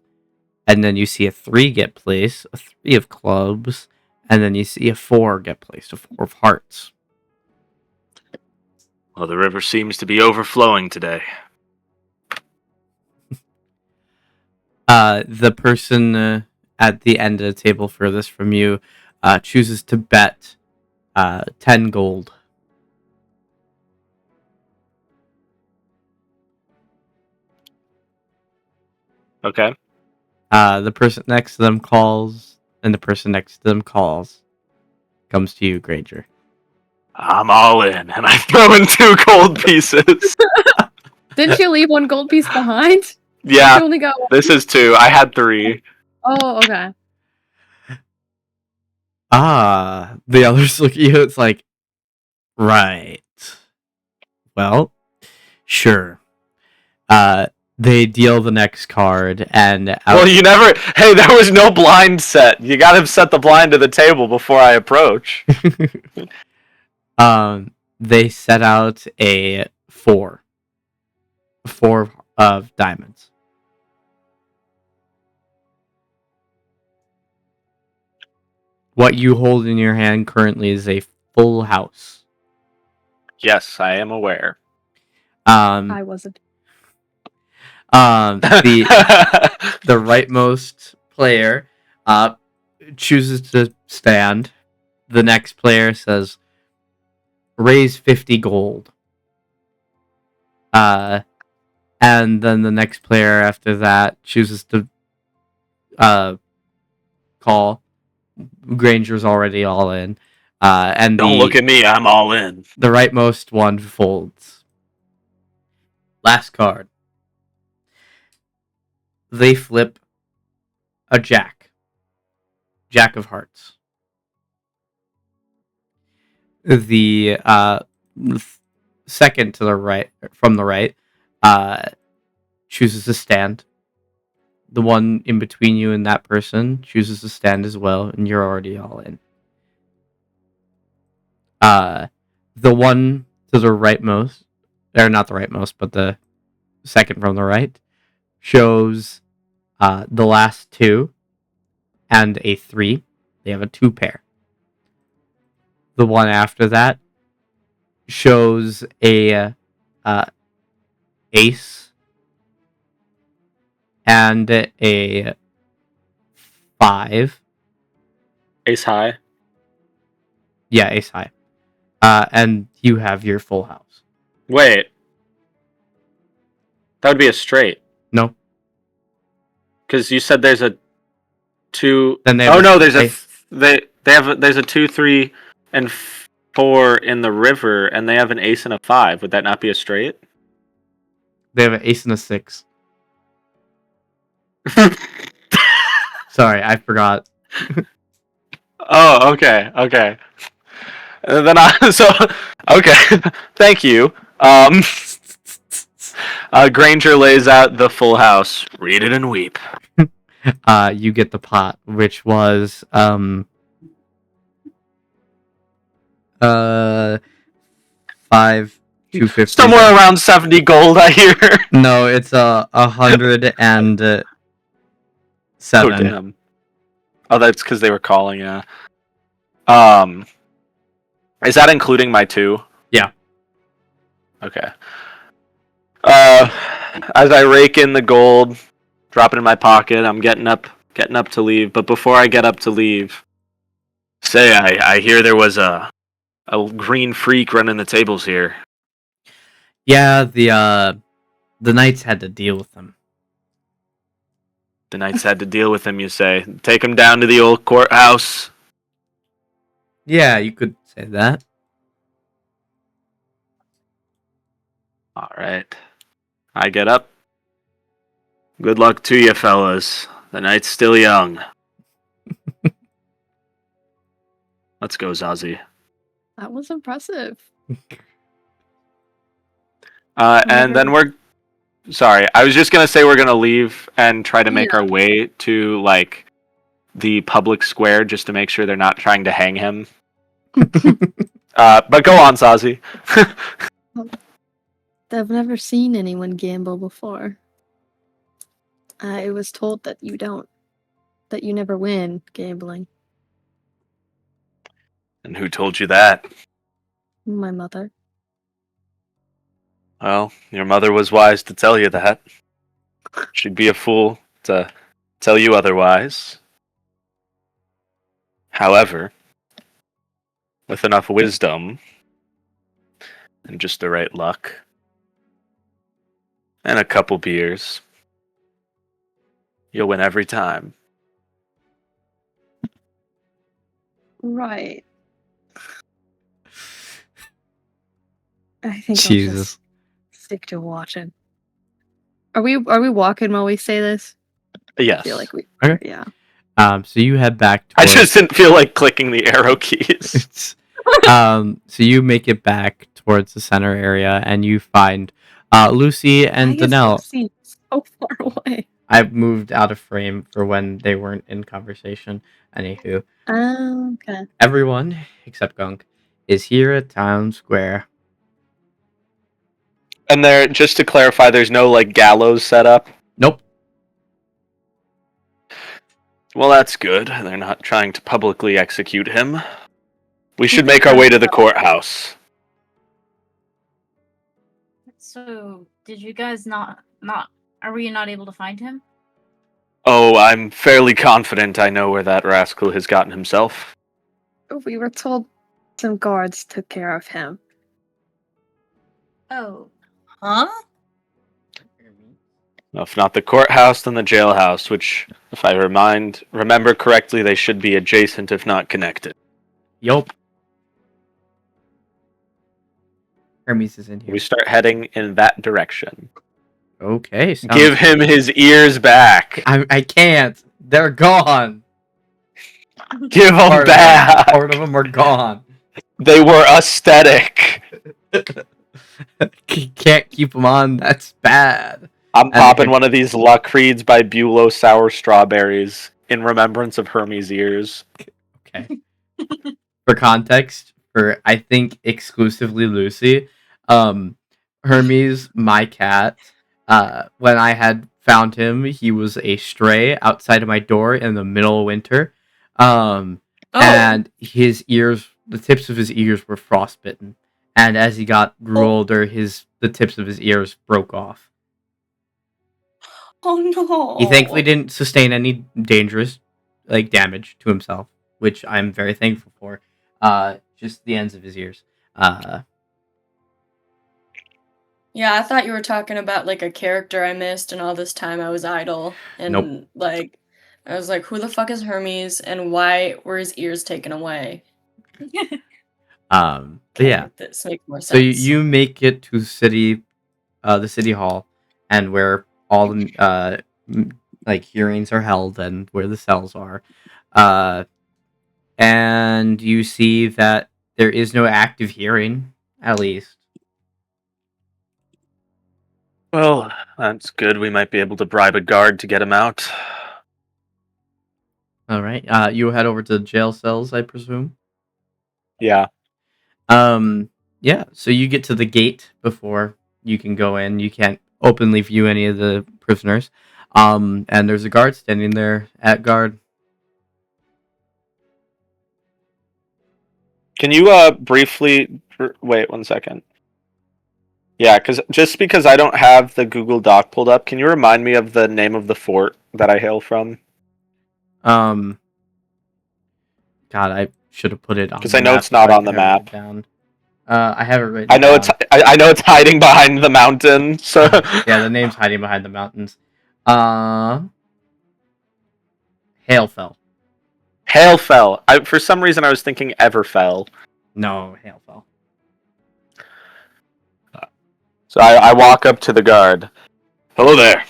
and then you see a 3 get placed, a 3 of clubs, and then you see a 4 get placed, a 4 of hearts. Well, the river seems to be overflowing today. The person at the end of the table furthest from you chooses to bet 10 gold. Okay. The person next to them calls, and the person next to them calls. Comes to you, Granger. I'm all in, and I throw in 2 gold pieces. Didn't you leave 1 gold piece behind? Yeah, You only got 1. this is 2. I had 3. Oh, okay. The others look at you. It's like, right. Well, sure. They deal the next card, and Well, you never... Hey, there was no blind set. You gotta set the blind to the table before I approach. They set out a 4 of diamonds. What you hold in your hand currently is a full house. Yes, I am aware. I wasn't. The rightmost player chooses to stand. The next player says, raise 50 gold. And then the next player after that chooses to call. Granger's already all in. And Don't look at me, I'm all in. The rightmost one folds. Last card. They flip a jack. Jack of hearts. The second to the right, from the right, chooses to stand. The one in between you and that person chooses to stand as well, and you're already all in. The one to the rightmost, or not the rightmost, but the second from the right, shows The last two and a 3, they have a 2 pair. The one after that shows a ace and a 5. Ace high. Yeah, ace high. And you have your full house. Wait. That would be a straight. No. Because you said there's a 2. Then they Oh have no, there's there's a 2, 3, and 4 in the river, and they have an ace and a 5. Would that not be a straight? They have an ace and a 6. Sorry, I forgot. Oh, okay. And then okay. Thank you. Granger lays out the full house. Read it and weep. You get the pot, which was 5 250. Somewhere around 70 gold, I hear. No, it's 107. Oh damn. Oh, that's because they were calling. Yeah. Is that including my 2? Yeah. Okay. As I rake in the gold, drop it in my pocket, I'm getting up to leave. But before I get up to leave, say I hear there was a green freak running the tables here. Yeah, the knights had to deal with them. The knights had to deal with him, you say. Take him down to the old courthouse. Yeah, you could say that. All right. I get up. Good luck to you, fellas. The night's still young. Let's go, Zazie. That was impressive. And then we're... Sorry, I was just going to say we're going to leave and try to make our way to, like, the public square just to make sure they're not trying to hang him. But go on, Zazie. I've never seen anyone gamble before. I was told that you never win gambling. And who told you that? My mother. Well, your mother was wise to tell you that. She'd be a fool to tell you otherwise. However, with enough wisdom and just the right luck and a couple beers, you'll win every time. Right. I think I'll Jesus. just stick to watching. Are we walking while we say this? Yes. I feel like we. Okay. Yeah. So you head back I towards... just didn't feel like clicking the arrow keys. So you make it back towards the center area, and you find Lucy and Why is Danelle. Lucy so far away? I've moved out of frame for when they weren't in conversation. Anywho, Okay. everyone except Gunk is here at Town Square. And there, just to clarify, there's no like gallows set up. Nope. Well, that's good. They're not trying to publicly execute him. We should make our way to the courthouse. So, did you guys not? Are we not able to find him? Oh, I'm fairly confident I know where that rascal has gotten himself. We were told some guards took care of him. Oh, Huh? If not the courthouse, then the jailhouse, which, if I remember correctly, they should be adjacent, if not connected. Yup. Hermes is in here. We start heading in that direction. Okay. Give him his ears back. I can't. They're gone. Give them back. Part of them are gone. They were aesthetic. Can't keep them on. That's bad. I'm popping one of these Luck Reeds by Bulow sour strawberries in remembrance of Hermes' ears. Okay. For context, for I think exclusively Lucy, Hermes, my cat, when I had found him. He was a stray outside of my door in the middle of winter. And his ears, the tips of his ears were frostbitten. And as he grew older, the tips of his ears broke off. Oh no. He thankfully didn't sustain any dangerous damage to himself, which I'm very thankful for. Just the ends of his ears. Yeah, I thought you were talking about like a character I missed and all this time I was idle. And Nope. like I was like, who the fuck is Hermes and why were his ears taken away? But yeah. This makes more sense. So you make it to the city hall, and where all the hearings are held, and where the cells are, and you see that there is no active hearing, at least. Well, that's good. We might be able to bribe a guard to get him out. All right. You head over to the jail cells, I presume. Yeah. Yeah. So you get to the gate before you can go in. You can't openly view any of the prisoners. And there's a guard standing there at guard. Can you briefly wait 1 second? Yeah, because I don't have the Google Doc pulled up, can you remind me of the name of the fort that I hail from? God, I should have put it on. Because I know it's not on the map. Down. I have it written. I know down. I know it's hiding behind the mountain. So yeah, the name's hiding behind the mountains. Hailfell. Hailfell. For some reason, I was thinking Everfell. No, Hailfell. So I walk up to the guard. Hello there.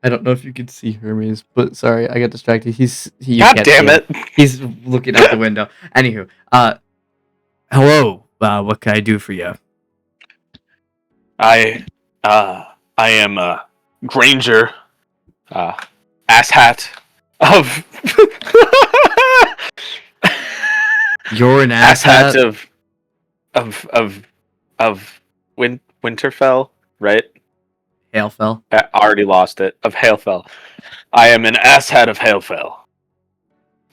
I don't know if you could see Hermes, but sorry, I got distracted. God damn it! He's looking out the window. Anywho, hello. What can I do for you? I am Granger, asshat of. You're an asshat of Winterfell, right? Hailfell. I already lost it. Of Hailfell. I am an asshat of Hailfell.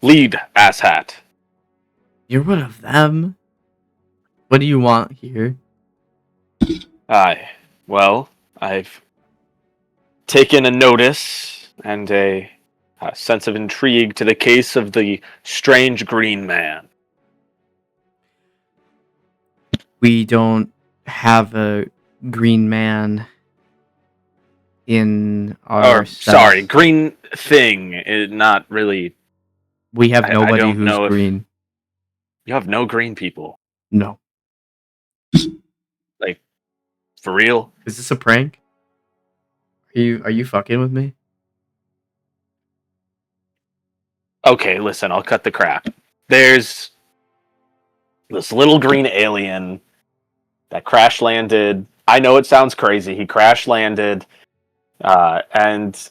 Lead asshat. You're one of them. What do you want here? Well, I've taken a notice and a sense of intrigue to the case of the strange green man. We don't have a green man in our sorry, green thing. Not really. We have nobody who's green. You have no green people. No. Like, for real? Is this a prank? Are you fucking with me? Okay, listen, I'll cut the crap. There's this little green alien that crash landed. I know it sounds crazy. He crash landed. And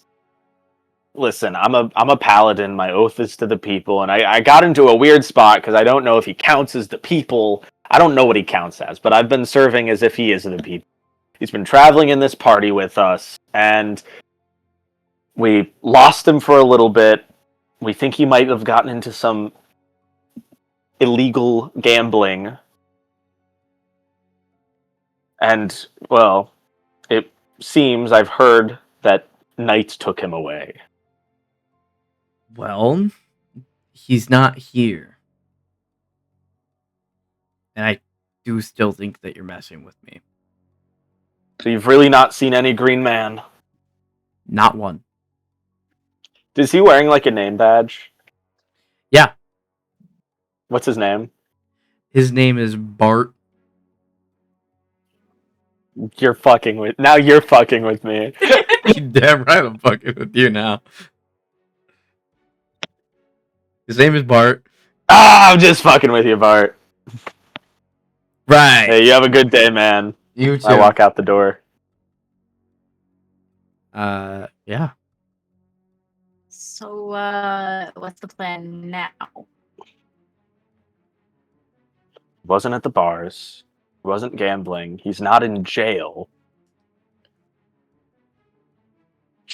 listen, I'm a paladin. My oath is to the people, and I got into a weird spot because I don't know if he counts as the people. I don't know what he counts as, but I've been serving as if he is the people. He's been traveling in this party with us, and we lost him for a little bit. We think he might have gotten into some illegal gambling. And, well, it seems I've heard that Knights took him away. Well, he's not here. And I do still think that you're messing with me. So you've really not seen any green man? Not one. Is he wearing like a name badge? Yeah. What's his name? His name is Bart. You're fucking with me. Damn right I'm fucking with you now. His name is Bart. I'm just fucking with you, Bart. Right. Hey, you have a good day, man. You too. I walk out the door. Yeah. So, what's the plan now? Wasn't at the bars. He wasn't gambling. He's not in jail.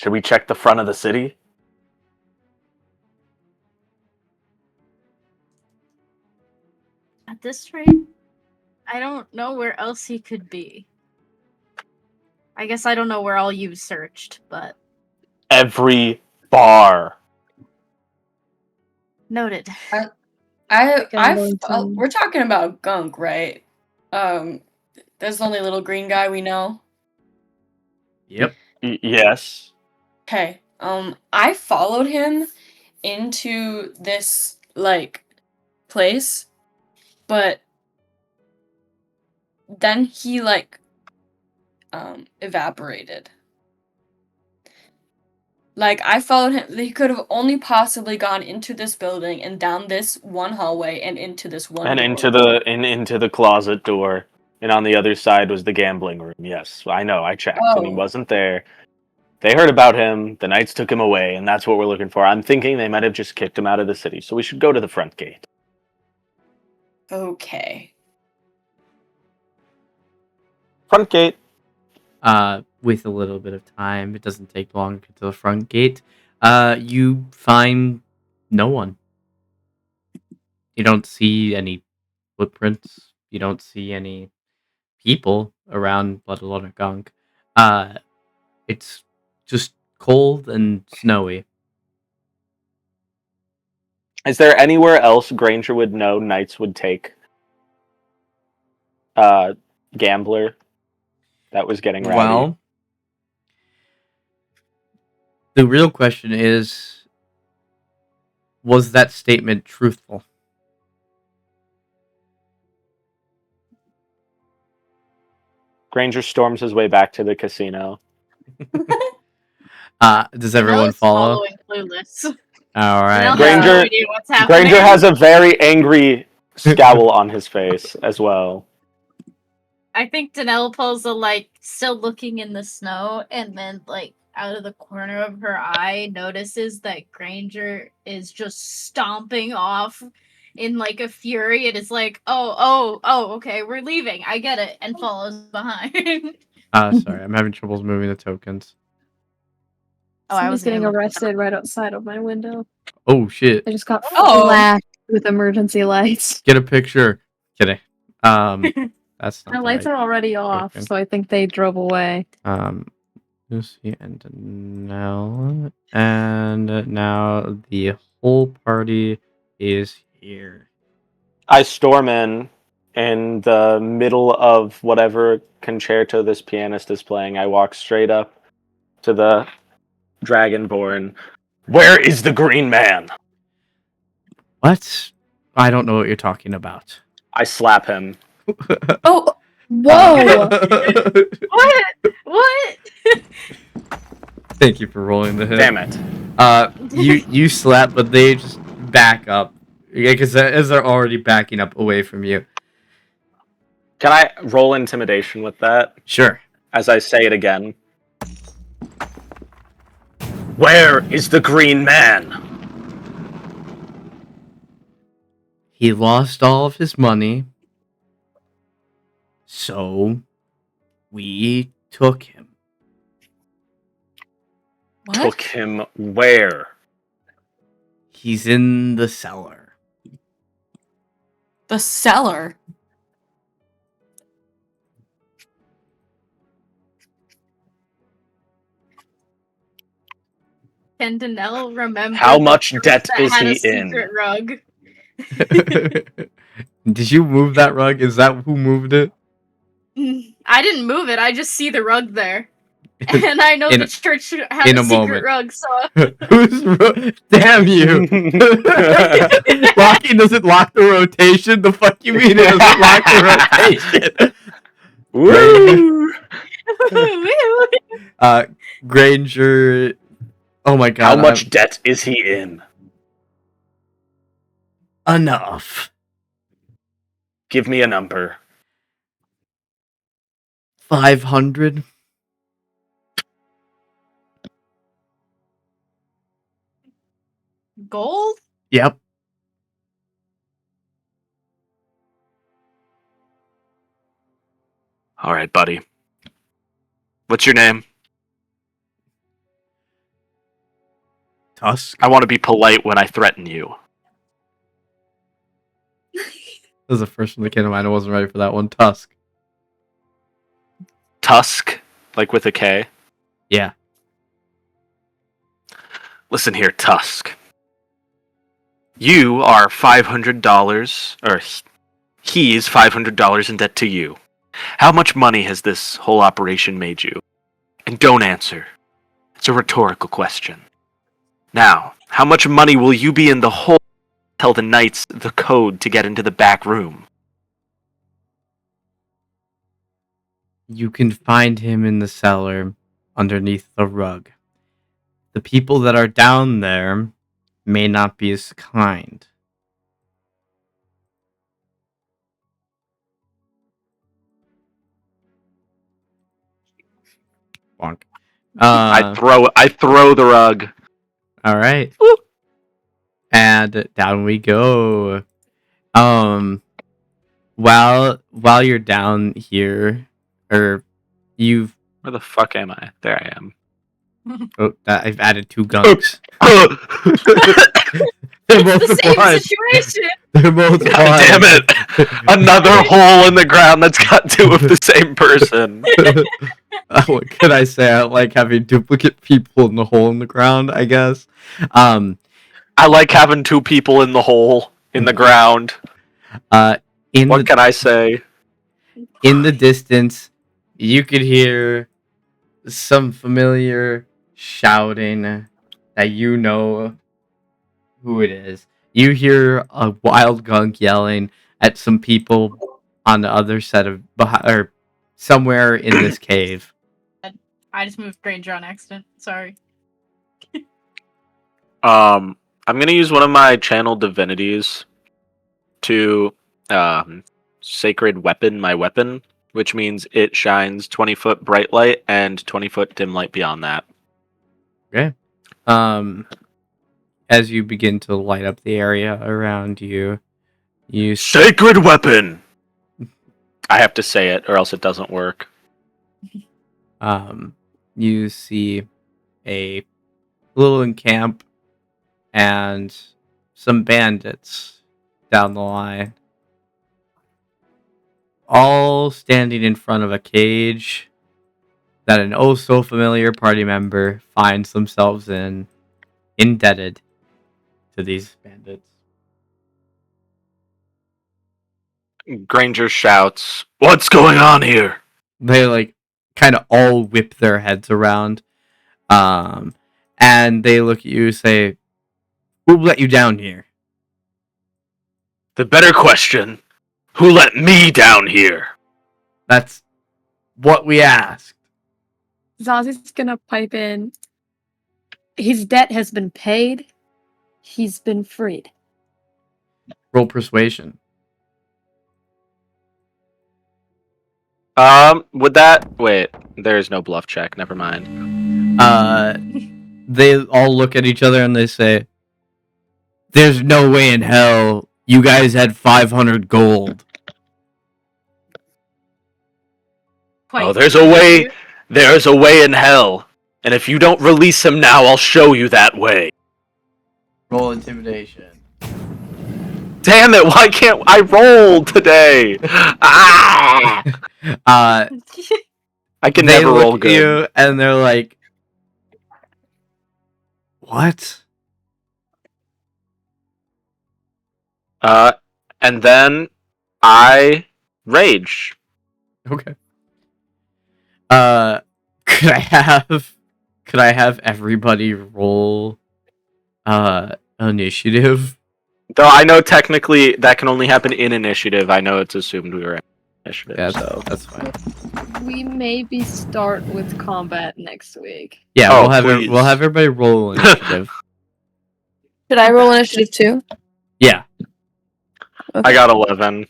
Should we check the front of the city? At this rate, I don't know where else he could be. I guess I don't know where all you've searched, but Every bar. noted. We're talking about Gunk, right? That's the only little green guy we know. Yep. Yes. Okay. I followed him into this like place, but then he like evaporated. Like I followed him. He could have only possibly gone into this building and down this one hallway and into this one And door. into the closet door. And on the other side was the gambling room. Yes, I know. I checked, and he Oh. wasn't there. They heard about him. The knights took him away, and that's what we're looking for. I'm thinking they might have just kicked him out of the city, so we should go to the front gate. Okay. Front gate. With a little bit of time, it doesn't take long to get to the front gate. You find no one. You don't see any footprints. You don't see any people around, let alone a gunk. It's just cold and snowy. Is there anywhere else Granger would know knights would take gambler that was getting rowdy? Well, the real question is, was that statement truthful? Granger storms his way back to the casino. Does everyone Nell's follow? following clueless. All right. Nell has Granger- no idea what's happening. Granger has a very angry scowl on his face as well. I think Danelle pulls a like still looking in the snow, and then like out of the corner of her eye notices that Granger is just stomping off in like a fury. It is like, oh, okay, we're leaving. I get it, and follows behind. Sorry, I'm having troubles moving the tokens. Somebody's getting arrested right outside of my window. Oh shit! I just got Oh. flashed with emergency lights. Get a picture. Kidding. That's not The the lights right are already off, token. so I think they drove away. Lucy and Nell, and now the whole party is here. I storm in the middle of whatever concerto this pianist is playing. I walk straight up to the Dragonborn. Where is the Green Man? What? I don't know what you're talking about. I slap him. Oh, Whoa! What? Thank you for rolling the hit. Damn it. You slap, but they just back up. Yeah, because as they're already backing up away from you. Can I roll intimidation with that? Sure. As I say it again. Where is the Green Man? He lost all of his money, so we took him. what? Took him where? He's in the cellar. The cellar. Can Danelle remember How the much house debt that is had he a secret in? rug? Did you move that rug? Is that who moved it? I didn't move it. I just see the rug there, and I know In- the church has in a a secret moment. rug. So Damn you! Locking doesn't lock the rotation. The fuck you mean it doesn't lock the rotation? Woo! Granger. Oh my god! How much debt is he in? Enough. Give me a number. 500. gold. Yep. All right, buddy. What's your name? Tusk. I want to be polite when I threaten you. That was the first one that came to mind. I wasn't ready for that one. Tusk. Tusk, like with a K. Yeah. Listen here, Tusk. You are $500, or he is $500 in debt to you. How much money has this whole operation made you? And don't answer. It's a rhetorical question. Now, how much money will you be in the hole? Tell the knights the code to get into the back room. You can find him in the cellar underneath the rug. The people that are down there may not be as kind. Bonk. I throw the rug. All right. And down we go. While you're down here, or you've Where the fuck am I? There I am. I've added 2 gunks. They're both It's the same one. situation. They're both God one. damn it! Another hole in the ground that's got 2 of the same person. What can I say? I like having duplicate people in the hole in the ground, I guess. I like having 2 people in the hole in the ground. What can I say? In the distance, you could hear some familiar shouting that you know who it is. You hear a wild gunk yelling at some people on the other side of or somewhere in this cave. I just moved Granger on accident. Sorry. I'm gonna use one of my channel divinities to sacred weapon my weapon, which means it shines 20-foot bright light and 20-foot dim light beyond that. Okay. As you begin to light up the area around you, Sacred weapon. I have to say it, or else it doesn't work. You see a little camp and some bandits down the line, all standing in front of a cage that an oh so familiar party member finds themselves in, indebted to these bandits. Granger shouts, "What's going on here?" They like kind of all whip their heads around, and they look at you and say, "Who let you down here?" The better question, who let me down here? That's what we asked. Zazi's gonna pipe in. His debt has been paid. He's been freed. Roll persuasion. Wait, there is no bluff check, never mind. They all look at each other and they say, "There's no way in hell you guys had 500 gold." Oh, there's a way in hell. And if you don't release him now, I'll show you that way. Roll intimidation. Damn it, why can't I roll today? Ah! I can They never look roll at good. you and they're like, "What?" And then I rage. Okay. Could I have everybody roll initiative? Though I know technically that can only happen in initiative. I know it's assumed we were in initiative. Yeah, so that's fine. We maybe start with combat next week. Yeah, Oh, we'll have everybody roll initiative. Should I roll initiative too? Yeah. I got 11.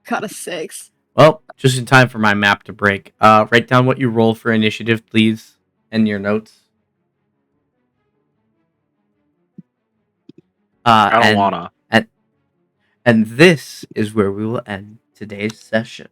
Got a 6. Well, just in time for my map to break. Write down what you roll for initiative, please, and your notes. I don't wanna. And this is where we will end today's session.